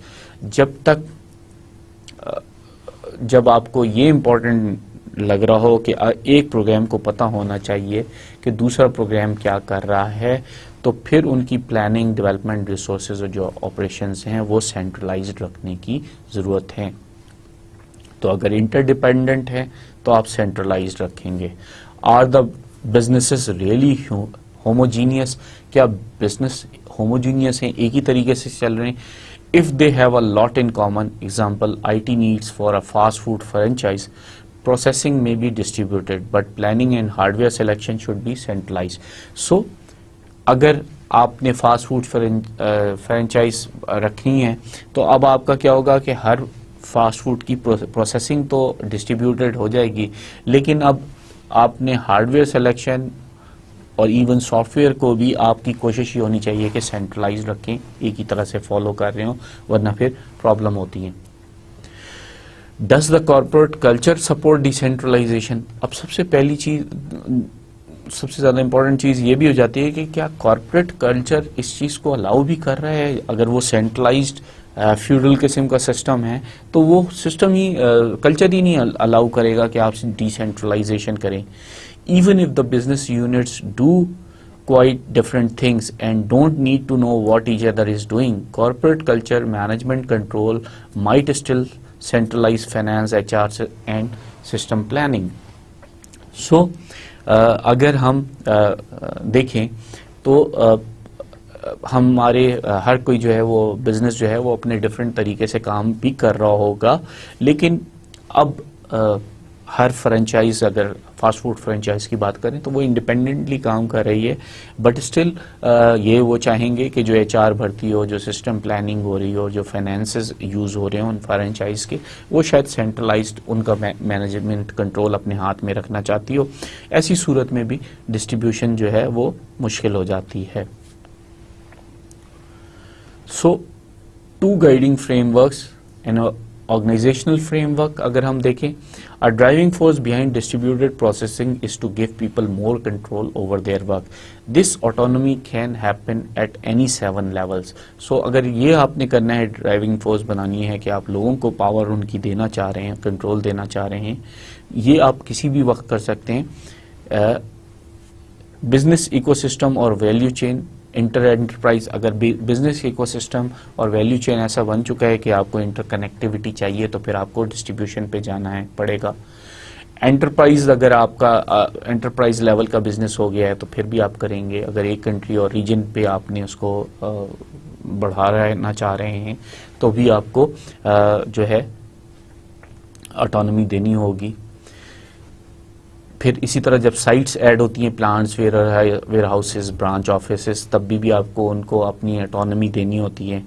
जब आपको ये इम्पॉर्टेंट लग रहा हो कि एक प्रोग्राम को पता होना चाहिए कि दूसरा प्रोग्राम क्या कर रहा है, तो फिर उनकी प्लानिंग, डेवलपमेंट, रिसोर्सेज और जो ऑपरेशंस हैं वो सेंट्रलाइज्ड रखने की ज़रूरत है. तो अगर इंटरडिपेंडेंट है तो आप सेंट्रलाइज्ड रखेंगे. Are the businesses really homogeneous, क्या बिजनेस होमोजीनियस हैं, एक ही तरीके से चल रहे हैं. If they have a lot in common, example IT needs for a fast food franchise, processing may be distributed but planning and hardware selection should be centralized. So अगर आपने फास्ट फूड फ्रेंचाइज रखनी है तो अब आपका क्या होगा कि हर फास्ट फूड की प्रोसेसिंग तो डिस्ट्रीब्यूटेड हो जाएगी, लेकिन अब आपने हार्डवेयर सिलेक्शन और इवन सॉफ्टवेयर को भी आपकी कोशिश ये होनी चाहिए कि सेंट्रलाइज रखें, एक ही तरह से फॉलो कर रहे हो, वरना फिर प्रॉब्लम होती है. Does the corporate culture support decentralization? अब सबसे पहली चीज, सबसे ज़्यादा इंपॉर्टेंट चीज़ ये भी हो जाती है कि क्या कॉर्पोरेट कल्चर इस चीज़ को अलाउ भी कर रहा है. अगर वो सेंट्रलाइज्ड फ्यूडल किस्म का सिस्टम है तो वो सिस्टम ही, कल्चर ही नहीं अलाउ करेगा कि आप डिसेंट्रलाइजेशन करें. Even if the business units do quite different things and don't need to know what each other is doing, corporate culture management control might still centralize finance, HR and system planning. So अगर हम देखें तो हमारे हर कोई जो है वो business जो है वो अपने डिफरेंट तरीके से काम भी कर रहा होगा, लेकिन अब हर फ्रेंचाइज, अगर फास्ट फूड फ्रेंचाइज की बात करें तो वो इंडिपेंडेंटली काम कर रही है, बट स्टिल ये वो चाहेंगे कि जो HR भर्ती हो, जो सिस्टम प्लानिंग हो रही हो, जो फाइनेंसेस यूज़ हो रहे हो उन फ्रेंचाइज के, वो शायद सेंट्रलाइज्ड उनका मैनेजमेंट कंट्रोल अपने हाथ में रखना चाहती हो. ऐसी सूरत में भी डिस्ट्रीब्यूशन जो है वो मुश्किल हो जाती है. So 2 guiding frameworks and organisational framework अगर हम देखें, a driving force behind distributed processing is to give people more control over their work. This autonomy can happen at any 7 levels. So अगर ये आपने करना है, ड्राइविंग फोर्स बनानी है कि आप लोगों को पावर उनकी देना चाह रहे हैं, कंट्रोल देना चाह रहे हैं, ये आप किसी भी वक्त कर सकते हैं. बिजनेस इकोसिस्टम और वैल्यू चेन, इंटर एंटरप्राइज, अगर बिजनेस इकोसिस्टम और वैल्यू चेन ऐसा बन चुका है कि आपको इंटरकनेक्टिविटी चाहिए तो फिर आपको डिस्ट्रीब्यूशन पे जाना है पड़ेगा. एंटरप्राइज, अगर आपका एंटरप्राइज लेवल का बिजनेस हो गया है तो फिर भी आप करेंगे. अगर एक कंट्री और रीजन पे आपने उसको बढ़ाना चाह रहे हैं तो भी आपको जो है ऑटोनॉमी देनी होगी. फिर इसी तरह जब साइट्स ऐड होती हैं, plants, warehouses, branch offices, तब भी आपको उनको अपनी ऑटोनॉमी देनी होती है.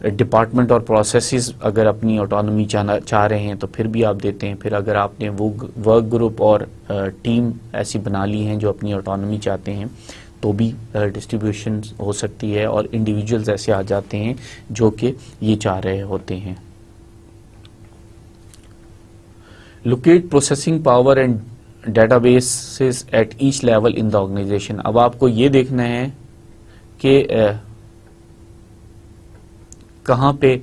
डिपार्टमेंट और प्रोसेसेस अगर अपनी ऑटोनॉमी चाह रहे हैं तो फिर भी आप देते हैं. फिर अगर आपने वो वर्क ग्रुप और टीम ऐसी बना ली हैं जो अपनी ऑटोनॉमी चाहते हैं तो भी डिस्ट्रीब्यूशन हो सकती है, और इंडिविजुअल्स ऐसे आ जाते हैं जो कि ये चाह रहे होते हैं. Locate processing power and databases at each level in the organization. अब आपको ये देखना है कि कहाँ पे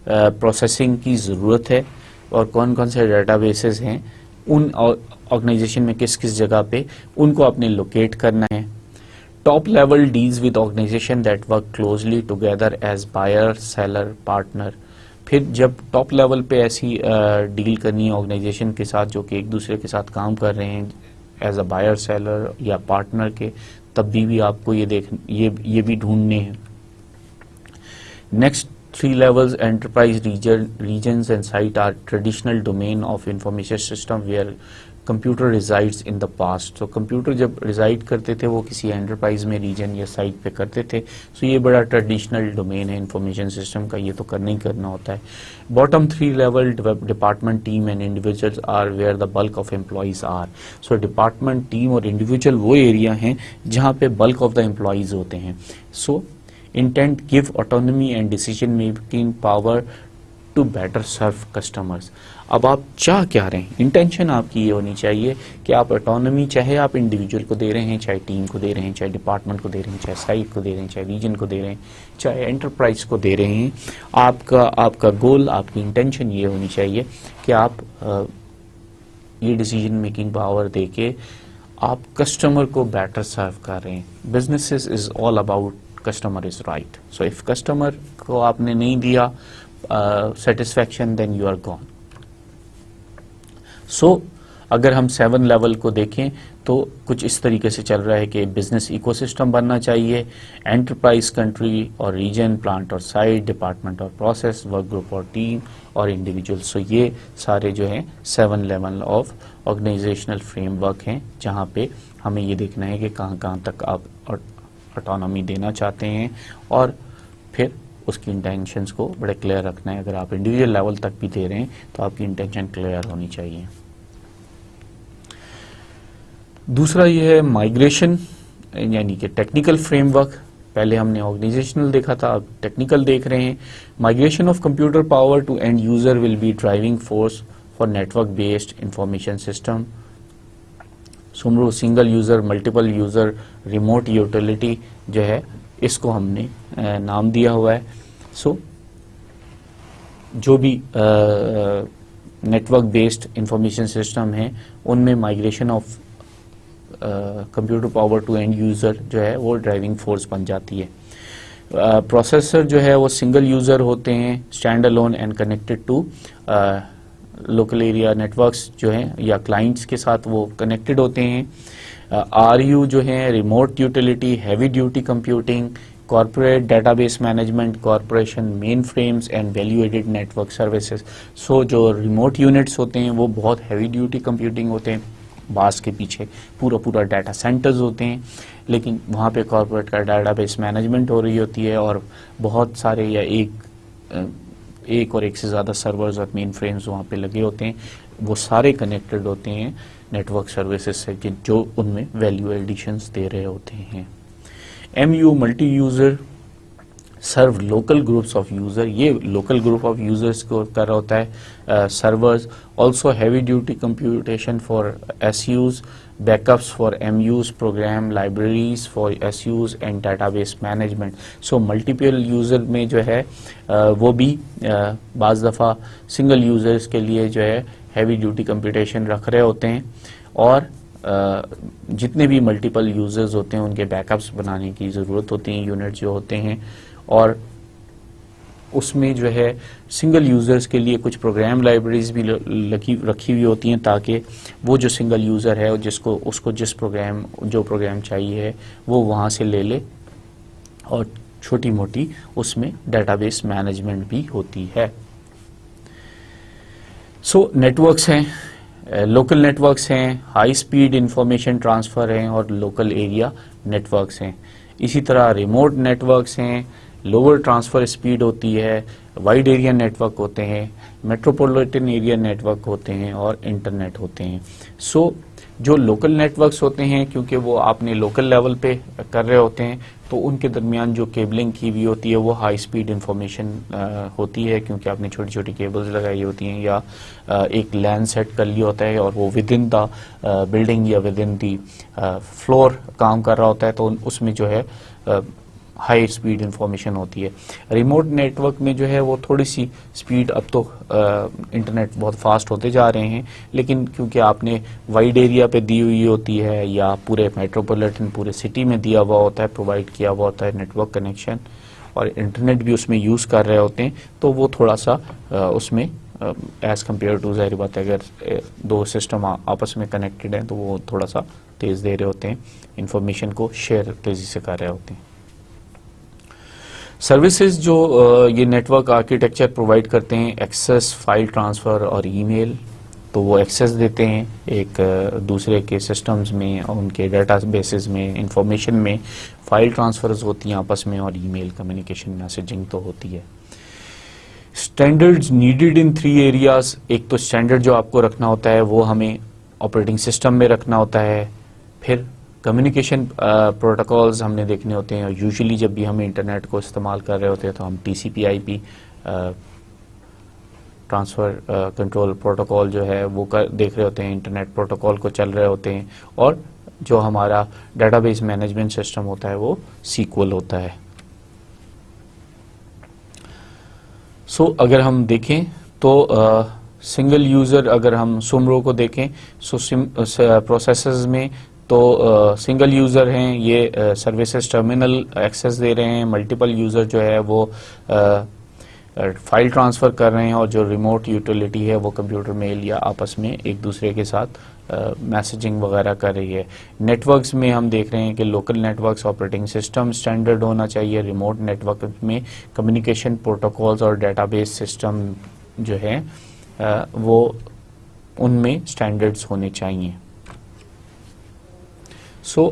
प्रोसेसिंग की ज़रूरत है और कौन कौन से डेटाबेसेस हैं, उन ऑर्गेनाइजेशन में किस किस जगह पे उनको आपने लोकेट करना है। Top level deals with organisation that work closely together as buyer seller partner. फिर जब टॉप लेवल पे ऐसी डील करनी है ऑर्गेनाइजेशन के साथ जो कि एक दूसरे के साथ काम कर रहे हैं एज अ बायर सेलर या पार्टनर के, तब भी आपको ये भी ढूंढने हैं। Next 3 levels enterprise regions and site are traditional domain of information system where computer resides in the past. तो कंप्यूटर जब रिजाइड करते थे वो किसी एंटरप्राइज में रीजन या साइट पे करते थे, सो ये बड़ा ट्रेडिशनल डोमेन है इंफॉर्मेशन सिस्टम का, ये तो करना ही करना होता है। Bottom 3 level department team and individuals are where the bulk of employees are. So department team और इंडिविजुअल वो एरिया हैं जहाँ पे बल्क ऑफ द एम्प्लॉयज होते हैं। So intent give autonomy and decision making power to better serve customers. अब आप चाह क्या रहे हैं, इंटेंशन आपकी ये होनी चाहिए कि आप ऑटोनॉमी चाहे आप इंडिविजुअल को दे रहे हैं, चाहे टीम को दे रहे हैं, चाहे डिपार्टमेंट को दे रहे हैं, चाहे साइट को दे रहे हैं, चाहे रीजन को दे रहे हैं, चाहे एंटरप्राइज को दे रहे हैं, आपका गोल, आपकी इंटेंशन ये होनी चाहिए कि आप ये डिसीजन मेकिंग पावर दे के आप कस्टमर को बेटर सर्व कर रहे हैं। Businesses is all about customer is right. So if customer को आपने नहीं दिया satisfaction, then you are gone. So अगर हम 7 लेवल को देखें तो कुछ इस तरीके से चल रहा है कि बिजनेस इकोसिस्टम बनना चाहिए, एंटरप्राइज, कंट्री और रीजन, प्लांट और साइट, डिपार्टमेंट और प्रोसेस, वर्क ग्रुप और टीम और इंडिविजुअल। सो ये सारे जो हैं 7 लेवल ऑफ ऑर्गेनाइजेशनल फ्रेमवर्क हैं जहाँ पे हमें ये देखना है कि कहाँ कहाँ तक आप ऑटोनॉमी देना चाहते हैं और फिर उसकी इंटेंशंस को बड़े क्लियर रखना है। अगर आप इंडिविजुअल लेवल तक भी दे रहे हैं तो आपकी इंटेंशन क्लियर होनी चाहिए। दूसरा ये है माइग्रेशन, यानी कि टेक्निकल फ्रेमवर्क। पहले हमने ऑर्गेनाइजेशनल देखा था, अब टेक्निकल देख रहे हैं। Migration of computer power to end user will be driving force for network based information system. सुमरो single user, multiple user, remote utility जो है इसको हमने नाम दिया हुआ है। सो जो भी नेटवर्क बेस्ड इंफॉर्मेशन सिस्टम है उनमें migration of computer power to end user जो है वो ड्राइविंग फोर्स बन जाती है। प्रोसेसर जो है वो सिंगल यूजर होते हैं, stand alone and connected to local area networks जो हैं या क्लाइंट्स के साथ वो कनेक्टेड होते हैं। आरयू जो है remote utility, heavy duty computing, corporate database management, corporation mainframes and value added network services. So जो रिमोट यूनिट्स होते हैं वो बहुत हैवी ड्यूटी कंप्यूटिंग होते हैं, बास के पीछे पूरा डाटा सेंटर्स होते हैं, लेकिन वहाँ पे कॉर्पोरेट का डेटाबेस मैनेजमेंट हो रही होती है और बहुत सारे या एक और एक से ज़्यादा सर्वर्स और मेन फ्रेम्स वहाँ पे लगे होते हैं। वो सारे कनेक्टेड होते हैं नेटवर्क सर्विसेज से जो उनमें वैल्यू एडिशंस दे रहे होते हैं। MU multi user serve local groups of user, ये लोकल ग्रुप ऑफ यूज़र्स को कर रहा होता है servers. Also heavy duty computation for SUs, backups for MUs, program libraries for SUs and database management. So multiple user में जो है वो भी बाज़ दफ़ा सिंगल यूज़र्स के लिए जो है हैवी ड्यूटी कंप्यूटेशन रख रहे होते हैं और जितने भी मल्टीपल यूज़र्स होते हैं उनके बैकअप्स बनाने की ज़रूरत होती है, यूनिट जो होते हैं, और उसमें जो है सिंगल यूज़र्स के लिए कुछ प्रोग्राम लाइब्रेरीज भी रखी हुई होती हैं ताकि वो जो सिंगल यूज़र है उसको जो प्रोग्राम चाहिए है वो वहाँ से ले ले, और छोटी मोटी उसमें डेटाबेस मैनेजमेंट भी होती है। सो नेटवर्क्स हैं, लोकल नेटवर्क्स हैं, हाई स्पीड इंफॉर्मेशन ट्रांसफ़र हैं और लोकल एरिया नेटवर्क्स हैं। इसी तरह रिमोट नेटवर्क्स हैं, लोअर ट्रांसफ़र स्पीड होती है, वाइड एरिया नेटवर्क होते हैं, मेट्रोपॉलिटन एरिया नेटवर्क होते हैं और इंटरनेट होते हैं। सो जो लोकल नेटवर्क्स होते हैं क्योंकि वो आपने लोकल लेवल पे कर रहे होते हैं तो उनके दरमियान जो केबलिंग की हुई होती है वो हाई स्पीड इंफॉर्मेशन होती है क्योंकि आपने छोटी छोटी केबल्स लगाई होती हैं या एक लैन सेट कर लिया होता है और वो विद इन द बिल्डिंग या विद इन द फ्लोर काम कर रहा होता है, तो उसमें जो है हाई स्पीड इंफॉर्मेशन होती है। रिमोट नेटवर्क में जो है वो थोड़ी सी स्पीड, अब तो इंटरनेट बहुत फास्ट होते जा रहे हैं, लेकिन क्योंकि आपने वाइड एरिया पे दी हुई होती है या पूरे मेट्रोपॉलिटन पूरे सिटी में दिया हुआ होता है, प्रोवाइड किया हुआ होता है नेटवर्क कनेक्शन, और इंटरनेट भी उसमें यूज़ कर रहे होते हैं, तो वो थोड़ा सा उसमें एज़ कम्पेयर टू, ज़ाहिर बात है अगर दो सिस्टम आपस में कनेक्टेड हैं तो वो थोड़ा सा तेज़ दे रहे होते हैं, इंफॉर्मेशन को शेयर तेज़ी से कर रहे होते हैं। सर्विसेज जो ये नेटवर्क आर्किटेक्चर प्रोवाइड करते हैं, एक्सेस, फाइल ट्रांसफ़र और ईमेल, तो वो एक्सेस देते हैं एक दूसरे के सिस्टम्स में, उनके डाटा बेसिस में, इंफॉर्मेशन में, फाइल ट्रांसफर्स होती हैं आपस में, और ईमेल कम्युनिकेशन मैसेजिंग तो होती है। स्टैंडर्ड्स नीडेड इन 3 एरियाज, एक तो स्टैंडर्ड जो आपको रखना होता है वो हमें ऑपरेटिंग सिस्टम में रखना होता है, फिर कम्युनिकेशन प्रोटोकॉल्स हमने देखने होते हैं। यूजुअली जब भी हम इंटरनेट को इस्तेमाल कर रहे होते हैं तो हम TCP/IP ट्रांसफ़र कंट्रोल प्रोटोकॉल जो है वो देख रहे होते हैं, इंटरनेट प्रोटोकॉल को चल रहे होते हैं, और जो हमारा डेटाबेस मैनेजमेंट सिस्टम होता है वो SQL होता है। अगर हम देखें तो सिंगल यूज़र, अगर हम सुमरो को देखें प्रोसेसेस में, तो सिंगल यूज़र हैं, ये सर्विसेज टर्मिनल एक्सेस दे रहे हैं, मल्टीपल यूज़र जो है वो फाइल ट्रांसफ़र कर रहे हैं, और जो रिमोट यूटिलिटी है वो कंप्यूटर मेल या आपस में एक दूसरे के साथ मैसेजिंग वगैरह कर रही है। नेटवर्क्स में हम देख रहे हैं कि local networks operating system standard होना चाहिए, रिमोट नेटवर्क में कम्युनिकेशन प्रोटोकॉल्स और डेटाबेस सिस्टम जो है वो उनमें स्टैंडर्ड्स होने चाहिए।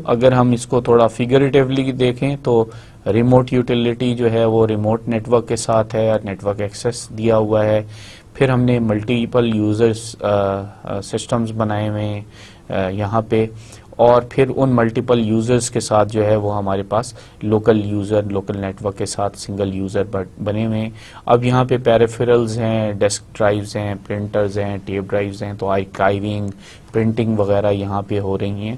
अगर हम इसको थोड़ा फिगरेटिवली देखें तो रिमोट यूटिलिटी जो है वो रिमोट नेटवर्क के साथ है, नेटवर्क एक्सेस दिया हुआ है, फिर हमने मल्टीपल यूज़र्स सिस्टम्स बनाए हुए हैं यहाँ पे, और फिर उन मल्टीपल यूज़र्स के साथ जो है वो हमारे पास लोकल यूज़र, लोकल नेटवर्क के साथ सिंगल यूज़र बने हुए हैं। अब यहाँ पे पेरिफेरल्स हैं, डेस्क ड्राइव्स हैं, प्रिंटर्स हैं, टेप ड्राइव्स हैं, तो आर्काइविंग, प्रिंटिंग वगैरह यहाँ पे हो रही हैं।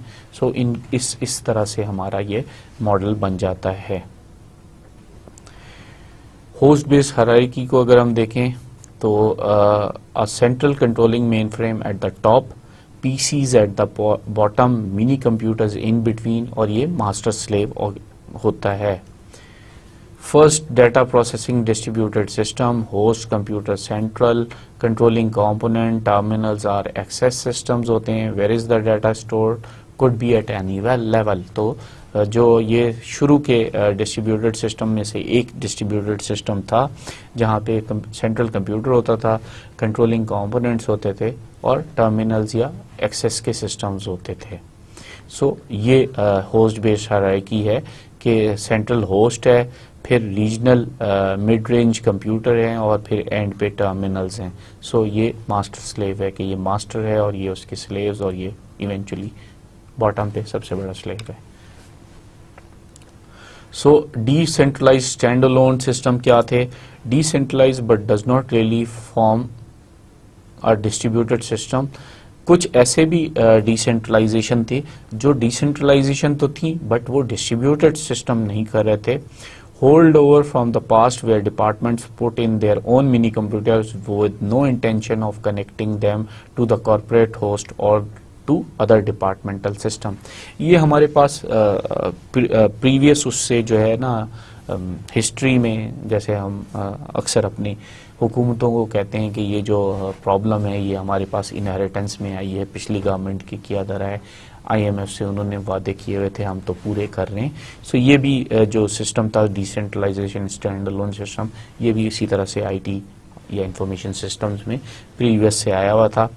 इस तरह से हमारा ये मॉडल बन जाता है। होस्ट बेस्ड हायरार्की को अगर हम देखें तो a central controlling mainframe at the top, PCs at the bottom, mini computers in between, और ये master slave होता है। First data processing distributed system, host computer central, controlling component, terminals are access systems होते हैं, where is the data stored, could be at any level। तो जो ये शुरू के डिस्ट्रीब्यूटेड सिस्टम में से एक डिस्ट्रीब्यूटेड सिस्टम था जहाँ पे सेंट्रल कंप्यूटर होता था, कंट्रोलिंग कंपोनेंट्स होते थे, और टर्मिनल्स या एक्सेस के सिस्टम्स होते थे। ये होस्ट बेस्ड हायरार्की है कि सेंट्रल होस्ट है, फिर रीजनल मिड रेंज कंप्यूटर हैं, और फिर एंड पे टर्मिनल्स हैं। ये मास्टर स्लेव है कि ये मास्टर है और ये उसके स्लेव्स, और ये इवेंचुअली बॉटम पे सबसे बड़ा स्लेव है। डिसेंट्रलाइज स्टैंड अलोन सिस्टम क्या थे? Decentralise but does not really form a distributed system. कुछ ऐसे भी डिसेंट्रलाइजेशन थे जो डिसेंट्रलाइजेशन तो थी बट वो डिस्ट्रीब्यूटेड सिस्टम नहीं कर रहे थे। Hold over from the past where departments put in their own mini computers with no intention of connecting them to the corporate host और टू अदर डिपार्टमेंटल सिस्टम। ये हमारे पास प्रीवियस उससे जो है ना हिस्ट्री में, जैसे हम अक्सर अपनी हुकूमतों को कहते हैं कि ये जो प्रॉब्लम है ये हमारे पास इनहेरिटेंस में आई है, पिछली गवर्नमेंट की किया जा रहा है, IMF से उन्होंने वादे किए हुए थे, हम तो पूरे कर रहे हैं। ये भी जो सिस्टम था डिसेंट्रलाइजेशन स्टैंड अलोन सिस्टम, ये भी इसी तरह से IT या इंफॉर्मेशन सिस्टम्स में प्रीवियस से आया हुआ था।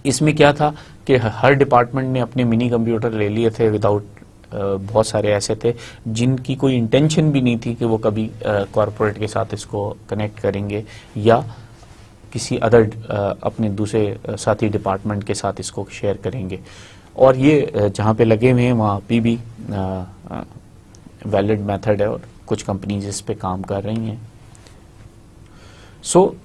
इसमें क्या था कि हर डिपार्टमेंट ने अपने मिनी कंप्यूटर ले लिए थे विदाउट, बहुत सारे ऐसे थे जिनकी कोई इंटेंशन भी नहीं थी कि वो कभी कॉरपोरेट के साथ इसको कनेक्ट करेंगे या किसी अदर अपने दूसरे साथी डिपार्टमेंट के साथ इसको शेयर करेंगे। और ये जहाँ पे लगे हुए हैं वहाँ अभी भी वैलिड मेथड है और कुछ कंपनीज इस पे काम कर रही हैं।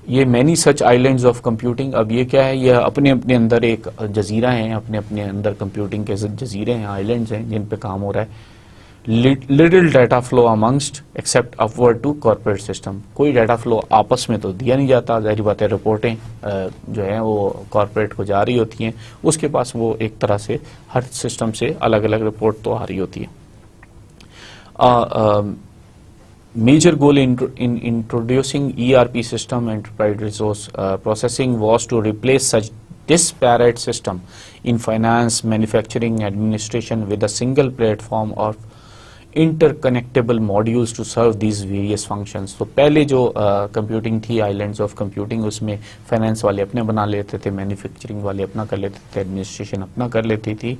ये many such islands of computing, अब ये क्या है, ये अपने अपने अंदर एक जजीरा हैं, अपने अपने अंदर कंप्यूटिंग के जजीरे हैं, आइलैंड्स हैं जिन पे काम हो रहा है। Little data flow amongst except upward to corporate system. कोई डाटा फ्लो आपस में तो दिया नहीं जाता, ज़ाहिर बात है रिपोर्टें जो हैं वो कॉर्पोरेट को जा रही होती हैं, उसके पास वो एक तरह से हर सिस्टम से अलग अलग रिपोर्ट तो आ रही होती है। Major goal in introducing ERP system, enterprise resource processing, was to replace such disparate system in finance, manufacturing, administration with a single platform of interconnectable modules to serve these various functions। तो पहले जो computing थी, islands of computing, उसमें finance वाले अपने बना लेते थे, मैन्युफैक्चरिंग वाले अपना कर लेते थे, एडमिनिस्ट्रेशन अपना कर लेती थी।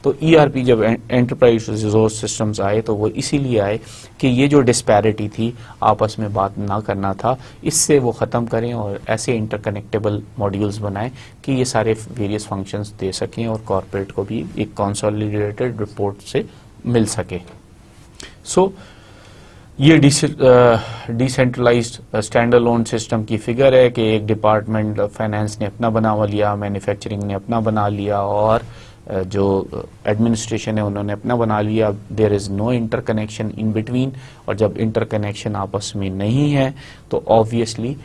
तो ईआरपी जब एंटरप्राइज रिसोर्स सिस्टम्स आए तो वो इसीलिए आए कि ये जो डिस्पैरिटी थी, आपस में बात ना करना था, इससे वो ख़त्म करें और ऐसे इंटरकनेक्टेबल मॉड्यूल्स बनाएं कि ये सारे वेरियस फंक्शंस दे सकें और कॉर्पोरेट को भी एक कंसोलिडेटेड रिपोर्ट से मिल सके। सो ये डिसेंट्रलाइज्ड स्टैंड अलोन सिस्टम की फिगर है कि एक डिपार्टमेंट फाइनेंस ने अपना बना लिया, मैन्युफैक्चरिंग ने अपना बना लिया और जो एडमिनिस्ट्रेशन है उन्होंने अपना बना लिया। There is no interconnection in between, और जब इंटरकनेक्शन आपस में नहीं है तो ऑब्वियसली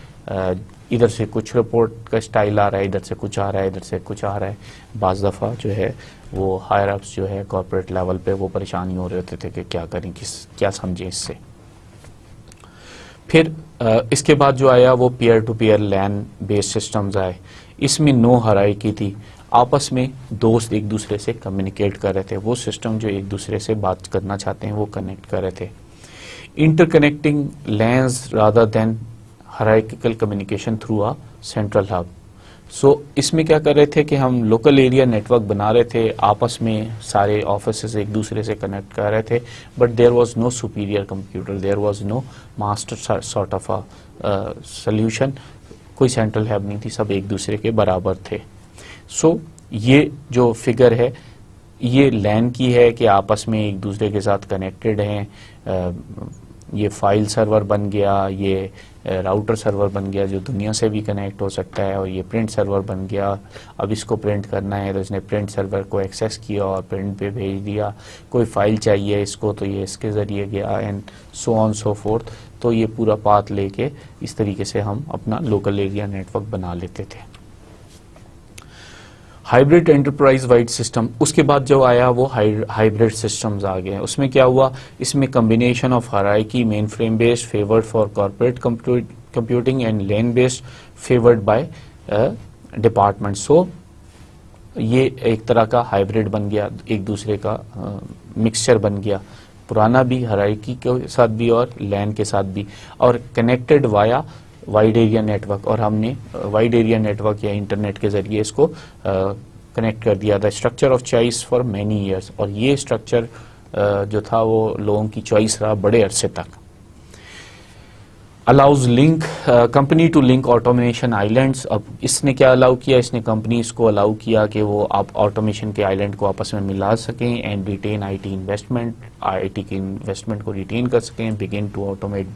इधर से कुछ रिपोर्ट का स्टाइल आ रहा है, इधर से कुछ आ रहा है, इधर से कुछ आ रहा है। बाज़ दफ़ा जो है वो हायर अप्स जो है कॉर्पोरेट लेवल पे वो परेशानी हो रहे होते थे कि क्या करें, क्या समझें इससे। फिर इसके बाद जो आया वो peer to peer LAN based systems आए। इसमें नो हायरार्की थी, आपस में दोस्त एक दूसरे से कम्युनिकेट कर रहे थे, वो सिस्टम जो एक दूसरे से बात करना चाहते हैं वो कनेक्ट कर रहे थे। Interconnecting LANs rather than hierarchical communication through a central hub. So इसमें क्या कर रहे थे कि हम लोकल एरिया नेटवर्क बना रहे थे, आपस में सारे ऑफिसेस एक दूसरे से कनेक्ट कर रहे थे, but there was no superior computer, there was no master sort of a solution. कोई सेंट्रल हब नहीं थी, सब एक दूसरे के बराबर थे। सो ये जो फिगर है ये लैन की है कि आपस में एक दूसरे के साथ कनेक्टेड हैं। ये फाइल सर्वर बन गया, ये राउटर सर्वर बन गया जो दुनिया से भी कनेक्ट हो सकता है, और ये प्रिंट सर्वर बन गया। अब इसको प्रिंट करना है तो इसने प्रिंट सर्वर को एक्सेस किया और प्रिंट पे भेज दिया। कोई फाइल चाहिए इसको तो ये इसके ज़रिए गया, and so on so fourth. तो ये पूरा पाथ लेके इस तरीके से हम अपना लोकल एरिया नेटवर्क बना लेते थे। हाइब्रिड एंटरप्राइज वाइड सिस्टम, उसके बाद जो आया वो हाइब्रिड सिस्टम्स आ गए। उसमें क्या हुआ, इसमें combination of hierarchy, mainframe based favoured for corporate computing and LAN based favoured by department. So ये एक तरह का हाइब्रिड बन गया, एक दूसरे का मिक्सचर बन गया, पुराना भी हायरार्की के साथ भी और लैन के साथ भी, और connected via wide area network. और हमने वाइड एरिया नेटवर्क या इंटरनेट के जरिए इसको कनेक्ट कर दिया। The structure of choice for many years, और ये स्ट्रक्चर जो था वो लोगों की चॉइस रहा बड़े अरसे तक। Allows link company to link automation islands. अब इसने क्या अलाउ किया, इसने कंपनीज को अलाउ किया कि वो आप ऑटोमेशन के आइलैंड को आपस में मिला सकें and retain IT investment, IT के इन्वेस्टमेंट को रिटेन कर सकें। Begin to automate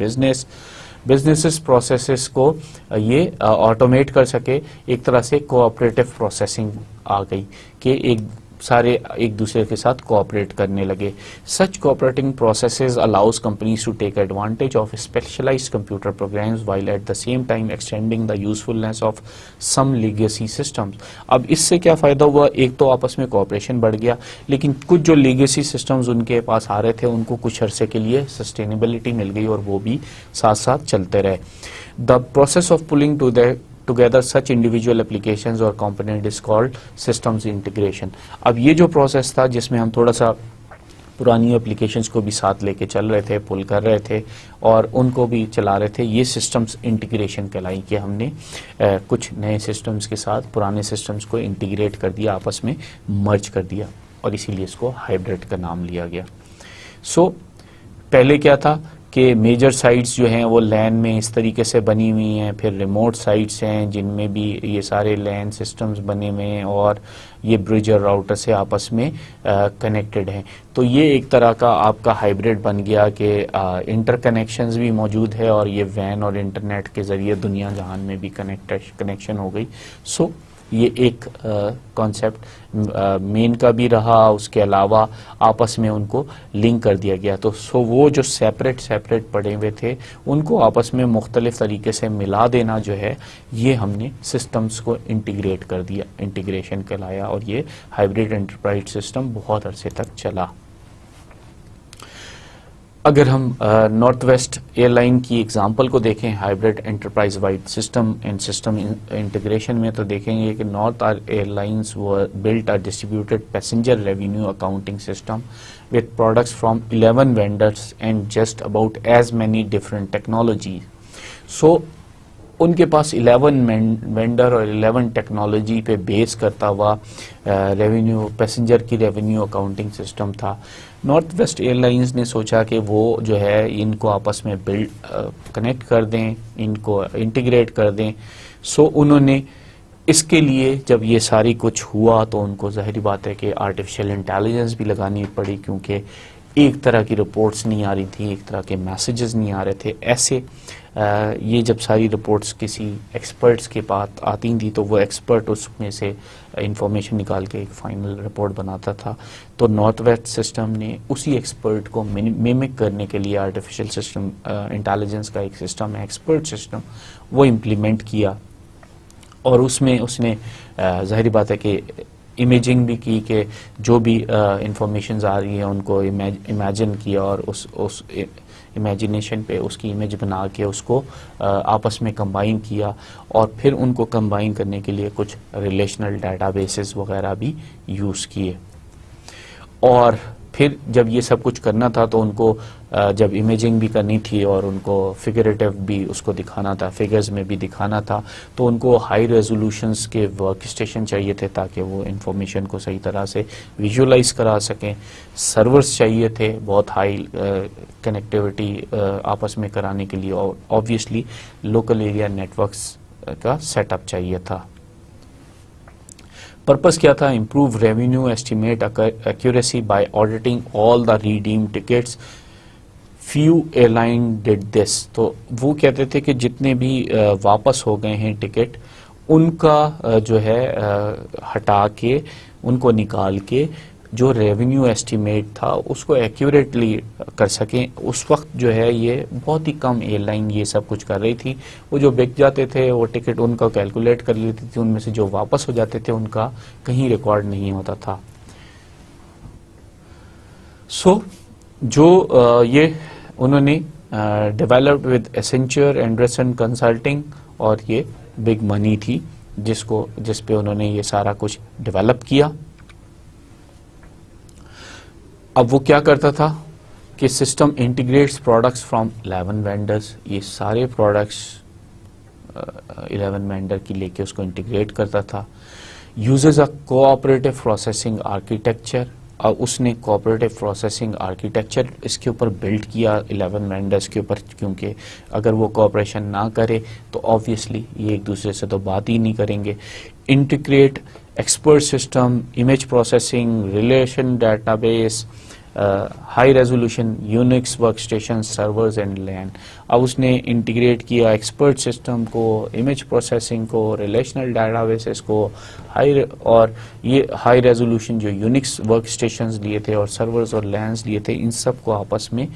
businesses processes को ये ऑटोमेट कर सके। एक तरह से कोऑपरेटिव प्रोसेसिंग आ गई कि एक सारे एक दूसरे के साथ कोऑपरेट करने लगे। Such cooperating processes allows companies to take advantage of specialised computer programs while at the same time extending the usefulness of some legacy systems. अब इससे क्या फ़ायदा हुआ, एक तो आपस में कोऑपरेशन बढ़ गया, लेकिन कुछ जो लीगेसी सिस्टम्स उनके पास आ रहे थे उनको कुछ अरसे के लिए सस्टेनेबिलिटी मिल गई और वो भी साथ साथ चलते रहे। The process of pulling together such individual applications or component is called systems integration। अब ये जो प्रोसेस था जिसमें हम थोड़ा सा पुरानी एप्लीकेशंस को भी साथ लेके चल रहे थे, पुल कर रहे थे और उनको भी चला रहे थे, ये सिस्टम्स इंटीग्रेशन कहलाई कि हमने कुछ नए सिस्टम्स के साथ पुराने सिस्टम्स को इंटीग्रेट कर दिया, आपस में मर्ज कर दिया, और इसीलिए इसको हाइब्रिड का नाम लिया गया। सो पहले क्या था कि मेजर साइट्स जो हैं वो लैन में इस तरीके से बनी हुई हैं, फिर रिमोट साइट्स हैं जिनमें भी ये सारे लैन सिस्टम्स बने हुए हैं और ये ब्रिज और राउटर से आपस में कनेक्टेड हैं। तो ये एक तरह का आपका हाइब्रिड बन गया कि इंटरकनेक्शंस भी मौजूद है और ये वैन और इंटरनेट के ज़रिए दुनिया जहान में भी कनेक्शन हो गई। सो ये एक कॉन्सेप्ट मेन का भी रहा, उसके अलावा आपस में उनको लिंक कर दिया गया। तो वो जो सेपरेट सेपरेट पड़े हुए थे उनको आपस में मुख्तलिफ तरीके से मिला देना जो है, ये हमने सिस्टम्स को इंटीग्रेट कर दिया, इंटीग्रेशन कहलाया, और ये हाइब्रिड एंटरप्राइज सिस्टम बहुत अरसे तक चला। अगर हम नॉर्थ वेस्ट एयरलाइन की एग्जांपल को देखें hybrid enterprise wide system and system integration में, तो देखेंगे कि north airlines were built a distributed passenger revenue accounting system with products from 11 vendors and just about as many different technologies. So उनके पास 11 vendor और 11 technology पे base करता हुआ revenue, passenger की रेवेन्यू अकाउंटिंग सिस्टम था। नॉर्थ वेस्ट एयरलाइंस ने सोचा कि वो जो है इनको आपस में कनेक्ट कर दें, इनको इंटीग्रेट कर दें। सो उन्होंने इसके लिए जब ये सारी कुछ हुआ तो उनको ज़ाहिर बात है कि आर्टिफिशियल इंटेलिजेंस भी लगानी पड़ी, क्योंकि एक तरह की रिपोर्ट्स नहीं आ रही थी, एक तरह के मैसेजेस नहीं आ रहे थे। ऐसे ये जब सारी रिपोर्ट्स किसी एक्सपर्ट्स के पास आती थी तो वो एक्सपर्ट उसमें से इंफॉर्मेशन निकाल के एक फाइनल रिपोर्ट बनाता था। तो नॉर्थ वेस्ट सिस्टम ने उसी एक्सपर्ट को मिमिक करने के लिए आर्टिफिशियल सिस्टम इंटेलिजेंस का एक सिस्टम है, एक्सपर्ट सिस्टम, वो इम्प्लीमेंट किया। और उसमें उसने ज़ाहिर बात है कि इमेजिंग भी की कि जो भी इंफॉर्मेशंस आ रही है उनको इमेजिन किया और उस इमेजिनेशन पे उसकी इमेज बना के उसको आपस में कंबाइन किया, और फिर उनको कंबाइन करने के लिए कुछ रिलेशनल डाटाबेसेस वगैरह भी यूज़ किए। और फिर जब ये सब कुछ करना था तो उनको जब इमेजिंग भी करनी थी और उनको फिगरेटिव भी उसको दिखाना था, फिगर्स में भी दिखाना था, तो उनको हाई रेजोल्यूशंस के वर्क स्टेशन चाहिए थे ताकि वो इंफॉर्मेशन को सही तरह से विजुअलाइज करा सकें। सर्वर्स चाहिए थे, बहुत हाई कनेक्टिविटी आपस में कराने के लिए, और ऑब्वियसली लोकल एरिया नेटवर्क्स का सेटअप चाहिए था। पर्पस क्या था? Improve revenue estimate accuracy by auditing all the redeem tickets. Few airline did this. तो वो कहते थे कि जितने भी वापस हो गए हैं टिकट, उनका जो है हटा के, उनको निकाल के जो रेवेन्यू एस्टिमेट था उसको एक्यूरेटली कर सकें। उस वक्त जो है ये बहुत ही कम एयरलाइन ये सब कुछ कर रही थी। वो जो बिक जाते थे वो टिकट उनका कैलकुलेट कर लेती थी, उनमें से जो वापस हो जाते थे उनका कहीं रिकॉर्ड नहीं होता था। सो जो ये उन्होंने developed with Accenture, Anderson consulting, और ये बिग मनी थी जिस पे उन्होंने ये सारा कुछ डेवलप किया। अब वो क्या करता था कि system integrates products from 11 vendors. ये सारे प्रोडक्ट्स 11 वेंडर की लेके उसको इंटीग्रेट करता था। Uses a cooperative processing architecture. और उसने कोऑपरेटिव प्रोसेसिंग आर्किटेक्चर इसके ऊपर बिल्ड किया 11 वेंडर्स के ऊपर, क्योंकि अगर वो कोऑपरेशन ना करे तो ऑब्वियसली ये एक दूसरे से तो बात ही नहीं करेंगे। Integrate expert system, image processing, relation database, high resolution Unix workstation, servers and LAN. अब उसने इंटीग्रेट किया एक्सपर्ट सिस्टम को, इमेज प्रोसेसिंग को, रिलेशनल डाटाबेसेस को, और ये हाई रेजोल्यूशन जो यूनिक्स वर्कस्टेशंस लिए थे और सर्वर्स और लैन्स लिए थे, इन सब को आपस में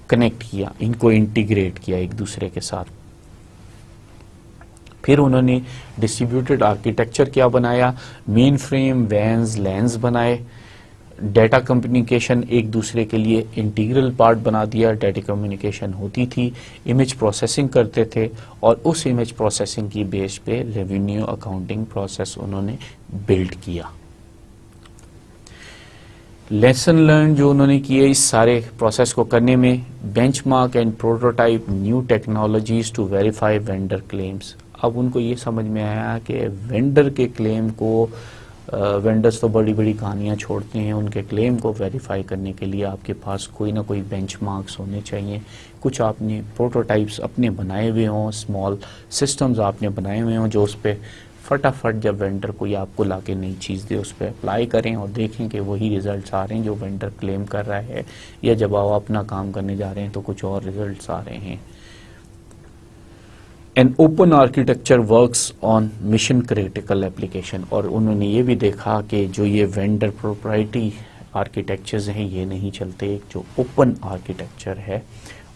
कनेक्ट किया, इनको इंटीग्रेट किया एक दूसरे के साथ। फिर उन्होंने डिस्ट्रीब्यूटेड आर्किटेक्चर क्या बनाया? मेन फ्रेम, वैन्स, लैन्स बनाए। डेटा कम्युनिकेशन एक दूसरे के लिए इंटीग्रल पार्ट बना दिया। डेटा कम्युनिकेशन होती थी, इमेज प्रोसेसिंग करते थे, और उस इमेज प्रोसेसिंग की बेस पे रेवेन्यू अकाउंटिंग प्रोसेस उन्होंने बिल्ड किया। लेसन लर्न जो उन्होंने किए इस सारे प्रोसेस को करने में, benchmark and prototype new technologies to verify vendor claims. अब उनको ये समझ में आया कि वेंडर के क्लेम को, वेंडर्स तो बड़ी बड़ी कहानियाँ छोड़ते हैं, उनके क्लेम को वेरीफाई करने के लिए आपके पास कोई ना कोई बेंचमार्क्स होने चाहिए। कुछ आपने प्रोटोटाइप्स अपने बनाए हुए हों, स्मॉल सिस्टम्स आपने बनाए हुए हों, जो उस पर फटाफट जब वेंडर कोई आपको लाके नई चीज़ दे उस पर अप्लाई करें और देखें कि वही रिजल्ट्स आ रहे हैं जो वेंडर क्लेम कर रहा है, या जब आप अपना काम करने जा रहे हैं तो कुछ और रिजल्ट्स आ रहे हैं। An open architecture works on mission critical application, और उन्होंने ये भी देखा कि जो ये वेंडर प्रोप्राइटरी आर्किटेक्चर्स हैं ये नहीं चलते, जो ओपन आर्किटेक्चर है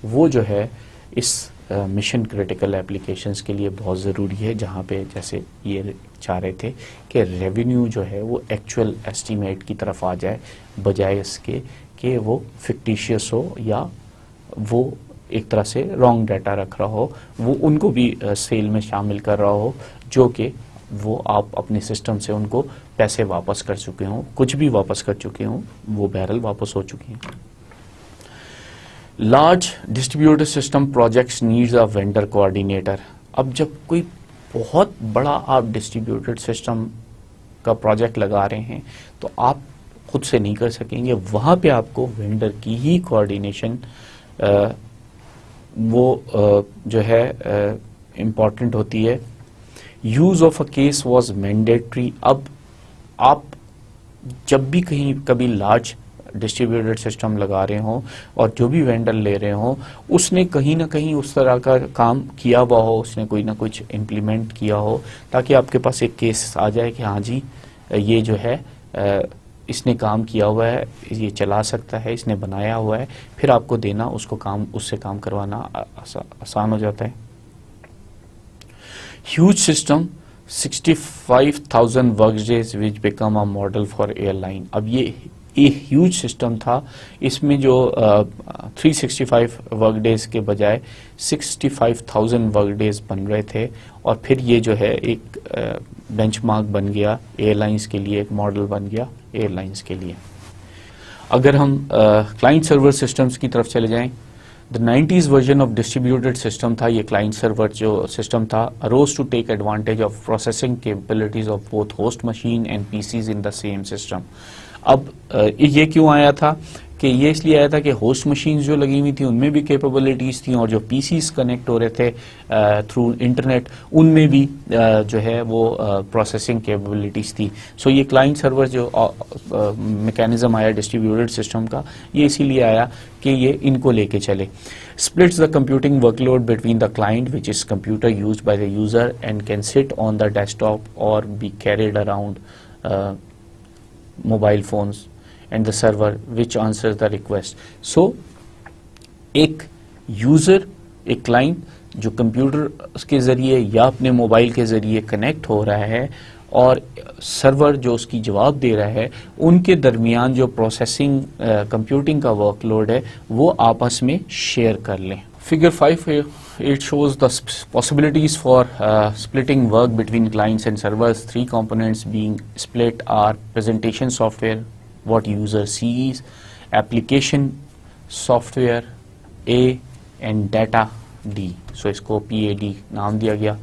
वो जो है इस मिशन क्रिटिकल एप्लीकेशंस के लिए बहुत ज़रूरी है, जहाँ पे जैसे ये चाह रहे थे कि रेवेन्यू जो है वो एक्चुअल एस्टीमेट की तरफ आ जाए, बजाय इसके कि वो फिक्टिशियस हो या वो एक तरह से रॉन्ग डाटा रख रहा हो, वो उनको भी सेल में शामिल कर रहा हो, जो कि वो आप अपने सिस्टम से उनको पैसे वापस कर चुके हों, कुछ भी वापस कर चुके हों, वो बैरल वापस हो चुके हैं। Large distributed system projects needs a vendor coordinator. अब जब कोई बहुत बड़ा आप डिस्ट्रीब्यूटेड सिस्टम का प्रोजेक्ट लगा रहे हैं तो आप खुद से नहीं कर सकेंगे, वहाँ पे आपको वेंडर की ही कोऑर्डिनेशन जो है इम्पॉर्टेंट होती है। Use of a case was mandatory. अब आप जब भी कभी लार्ज डिस्ट्रीब्यूटेड सिस्टम लगा रहे हो और जो भी वेंडर ले रहे हो उसने कहीं ना कहीं उस तरह का काम किया हुआ हो, उसने कोई ना कुछ इम्प्लीमेंट किया हो, ताकि आपके पास एक केस आ जाए कि हाँ जी ये जो है इसने काम किया हुआ है, ये चला सकता है, इसने बनाया हुआ है, फिर आपको देना उसको काम, उससे काम करवाना आसान हो जाता है। Huge system 65,000 workdays which become a model for airline. अब ये एक ह्यूज सिस्टम था, इसमें जो 365 वर्क डेज के बजाय 65,000 वर्क डेज बन रहे थे, और फिर ये जो है एक बेंचमार्क बन गया एयरलाइंस के लिए, एक मॉडल बन गया एयरलाइंस के लिए। अगर हम क्लाइंट सर्वर सिस्टम्स की तरफ चले जाएं, the 90s version of distributed system था ये क्लाइंट सर्वर जो सिस्टम था, arose to take advantage of processing capabilities of both host machine and PCs in the same system. अब ये क्यों आया था कि ये इसलिए आया था कि होस्ट मशीन्स जो लगी हुई थी उनमें भी कैपेबिलिटीज़ थी, और जो पीसीज कनेक्ट हो रहे थे थ्रू इंटरनेट उनमें भी जो है वो प्रोसेसिंग कैपेबिलिटीज़ थी। सो ये क्लाइंट सर्वर जो मैकेनिज्म आया डिस्ट्रीब्यूटेड सिस्टम का, ये इसीलिए आया कि ये इनको लेके चले। splits the computing workload between the client, which is computer used by the user and can sit on the desktop or be carried around mobile phones, and the server which answers the request. So एक user, एक client जो computer के जरिए या अपने mobile के जरिए connect हो रहा है, और सर्वर जो उसकी जवाब दे रहा है, उनके दरमियान जो प्रोसेसिंग कंप्यूटिंग का वर्कलोड है वो आपस में शेयर कर लें। Figure 5 it shows the possibilities for splitting work between clients and servers. 3 components being split are presentation software, what user sees, application software A and data D. So इसको PAD नाम दिया गया।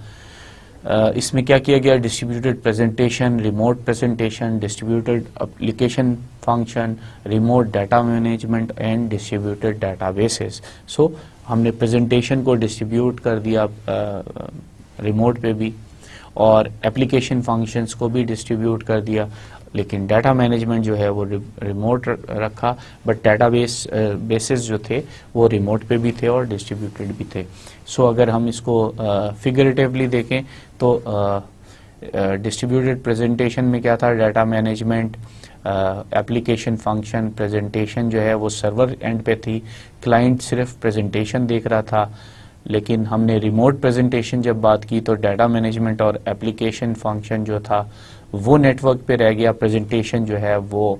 इसमें क्या किया गया, distributed presentation, remote presentation, distributed application function, remote data management and distributed databases. So हमने presentation को डिस्ट्रीब्यूट कर दिया रिमोट पे भी, और एप्लीकेशन फंक्शंस को भी डिस्ट्रीब्यूट कर दिया, लेकिन डाटा मैनेजमेंट जो है वो रिमोट रखा, बट डाटाबेस बेसिस जो थे वो रिमोट पे भी थे और डिस्ट्रीब्यूटेड भी थे। सो अगर हम इसको फिगरेटिवली देखें तो डिस्ट्रीब्यूटेड प्रेजेंटेशन में क्या था, data management, application function, presentation जो है वो सर्वर एंड पे थी, क्लाइंट सिर्फ प्रेजेंटेशन देख रहा था। लेकिन हमने रिमोट प्रेजेंटेशन जब बात की तो डाटा मैनेजमेंट और एप्लीकेशन फंक्शन जो था वो नेटवर्क पे रह गया, प्रेजेंटेशन जो है वो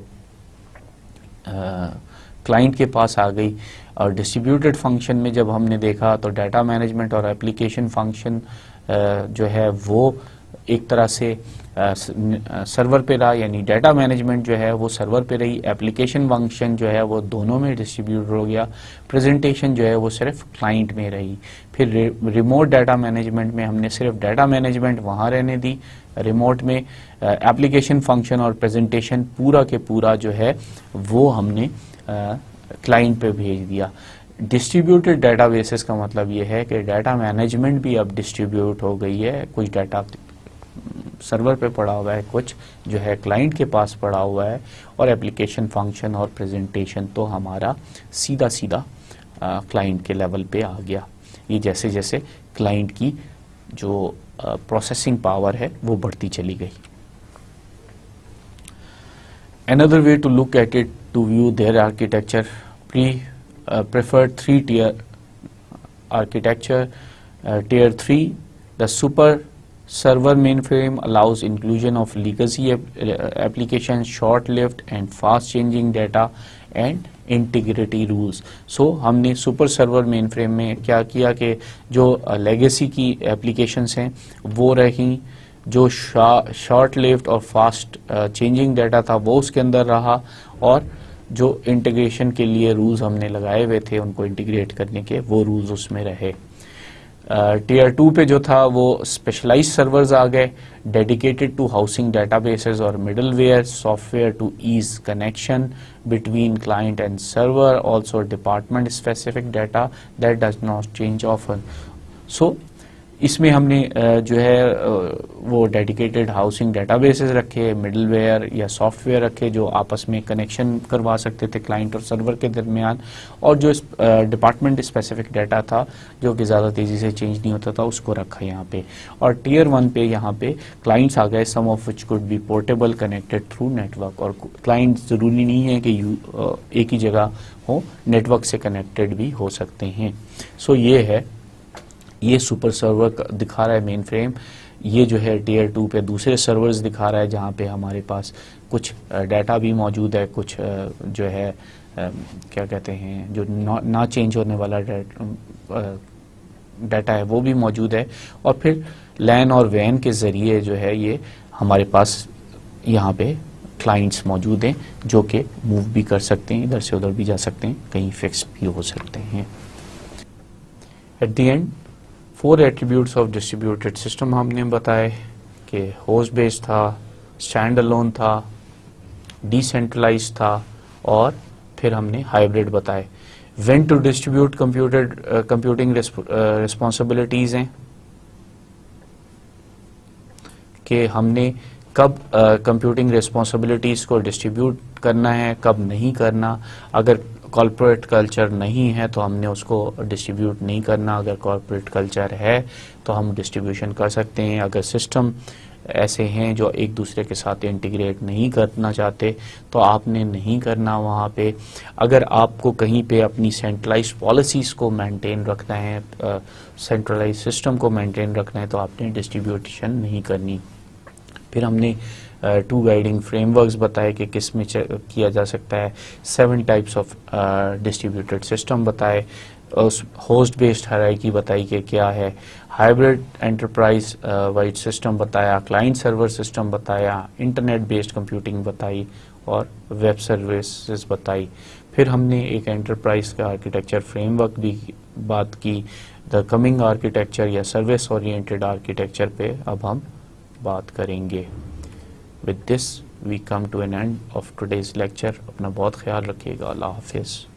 क्लाइंट के पास आ गई। और डिस्ट्रीब्यूटेड फंक्शन में जब हमने देखा तो डाटा मैनेजमेंट और एप्लीकेशन फंक्शन जो है वो एक तरह से सर्वर पे रहा, यानी डाटा मैनेजमेंट जो है वो सर्वर पे रही, एप्लीकेशन फंक्शन जो है वो दोनों में डिस्ट्रीब्यूट हो गया, प्रेजेंटेशन जो है वो सिर्फ क्लाइंट में रही। फिर रिमोट डाटा मैनेजमेंट में हमने सिर्फ डाटा मैनेजमेंट वहाँ रहने दी, रिमोट में एप्लीकेशन फंक्शन और प्रेजेंटेशन पूरा के पूरा जो है वो हमने क्लाइंट पे भेज दिया। डिस्ट्रीब्यूटेड डाटाबेसेस का मतलब ये है कि डाटा मैनेजमेंट भी अब डिस्ट्रीब्यूट हो गई है, कुछ डाटा सर्वर पे पड़ा हुआ है, कुछ जो है क्लाइंट के पास पड़ा हुआ है, और एप्लीकेशन फंक्शन और प्रेजेंटेशन तो हमारा सीधा सीधा क्लाइंट के लेवल पे आ गया। ये जैसे जैसे क्लाइंट की जो प्रोसेसिंग पावर है वो बढ़ती चली गई. Another way to look at it to view their architecture, preferred three-tier architecture. Tier 3, the super server mainframe allows inclusion of legacy applications, short-lived and fast-changing data and integrity rules. So हमने super server main frame में क्या किया कि जो legacy की applications हैं वो रहीं, जो शॉर्ट लिव्ड और फास्ट चेंजिंग डाटा था वो उसके अंदर रहा, और जो इंटीग्रेशन के लिए रूल्स हमने लगाए हुए थे उनको इंटीग्रेट करने के, वो रूल्स उसमें रहे. टीयर 2 पे जो था वो स्पेशलाइज सर्वर्स आ गए, डेडिकेटेड टू हाउसिंग डेटाबेसेस और middleware software to ease connection between client and server, also department specific data that does not change often. So इसमें हमने जो है वो डेडिकेटेड हाउसिंग डेटाबेसेस रखे, मिडलवेयर या सॉफ्टवेयर रखे जो आपस में कनेक्शन करवा सकते थे क्लाइंट और सर्वर के दरमियान, और जो डिपार्टमेंट स्पेसिफिक डाटा था जो कि ज़्यादा तेज़ी से चेंज नहीं होता था उसको रखा यहाँ पे. और टीयर 1 पे यहाँ पे क्लाइंट्स आ गए, some of which could be portable connected through network. और क्लाइंट ज़रूरी नहीं है कि एक ही जगह हो, नेटवर्क से कनेक्टेड भी हो सकते हैं. सो ये है, ये सुपर सर्वर दिखा रहा है मेन फ्रेम. ये जो है टीयर 2 पे दूसरे सर्वर्स दिखा रहा है जहाँ पे हमारे पास कुछ डाटा भी मौजूद है, कुछ जो है क्या कहते हैं जो ना चेंज होने वाला डाटा है वो भी मौजूद है. और फिर लैन और वैन के ज़रिए जो है ये हमारे पास यहाँ पे क्लाइंट्स मौजूद हैं जो कि मूव भी कर सकते हैं, इधर से उधर भी जा सकते हैं, कहीं फिक्स भी हो सकते हैं. At the end 4 attributes of distributed system हमने बताए कि होस्ट बेस्ड था, स्टैंड अलोन था, डिसेंट्रलाइज था, और फिर हमने हाइब्रिड बताए. When to distribute computing responsibilities हैं कि हमने कब कंप्यूटिंग रिस्पॉन्सिबिलिटीज को डिस्ट्रीब्यूट करना है, कब नहीं करना. अगर कॉर्पोरेट कल्चर नहीं है तो हमने उसको डिस्ट्रीब्यूट नहीं करना, अगर कॉर्पोरेट कल्चर है तो हम डिस्ट्रीब्यूशन कर सकते हैं. अगर सिस्टम ऐसे हैं जो एक दूसरे के साथ इंटीग्रेट नहीं करना चाहते तो आपने नहीं करना वहाँ पे. अगर आपको कहीं पे अपनी सेंट्रलाइज पॉलिसीज़ को मेंटेन रखना है, सेंट्रलाइज सिस्टम को मेंटेन रखना है, तो आपने डिस्ट्रीब्यूशन नहीं करनी. फिर हमने 2 गाइडिंग फ्रेमवर्क्स बताए कि किस में किया जा सकता है. 7 टाइप्स ऑफ डिस्ट्रीब्यूटेड सिस्टम बताए, होस्ट बेस्ड हायरार्की बताई कि क्या है, हाइब्रिड एंटरप्राइज वाइड सिस्टम बताया, क्लाइंट सर्वर सिस्टम बताया, इंटरनेट बेस्ड कंप्यूटिंग बताई, और वेब सर्विसेज बताई. फिर हमने एक एंटरप्राइज का आर्किटेक्चर फ्रेमवर्क भी बात की. द कमिंग आर्किटेक्चर या सर्विस ओरिएंटेड आर्किटेक्चर पे अब हम बात करेंगे. With this we come to an end of today's lecture. अपना बहुत ख्याल रखिएगा. अल्लाह हाफिज़.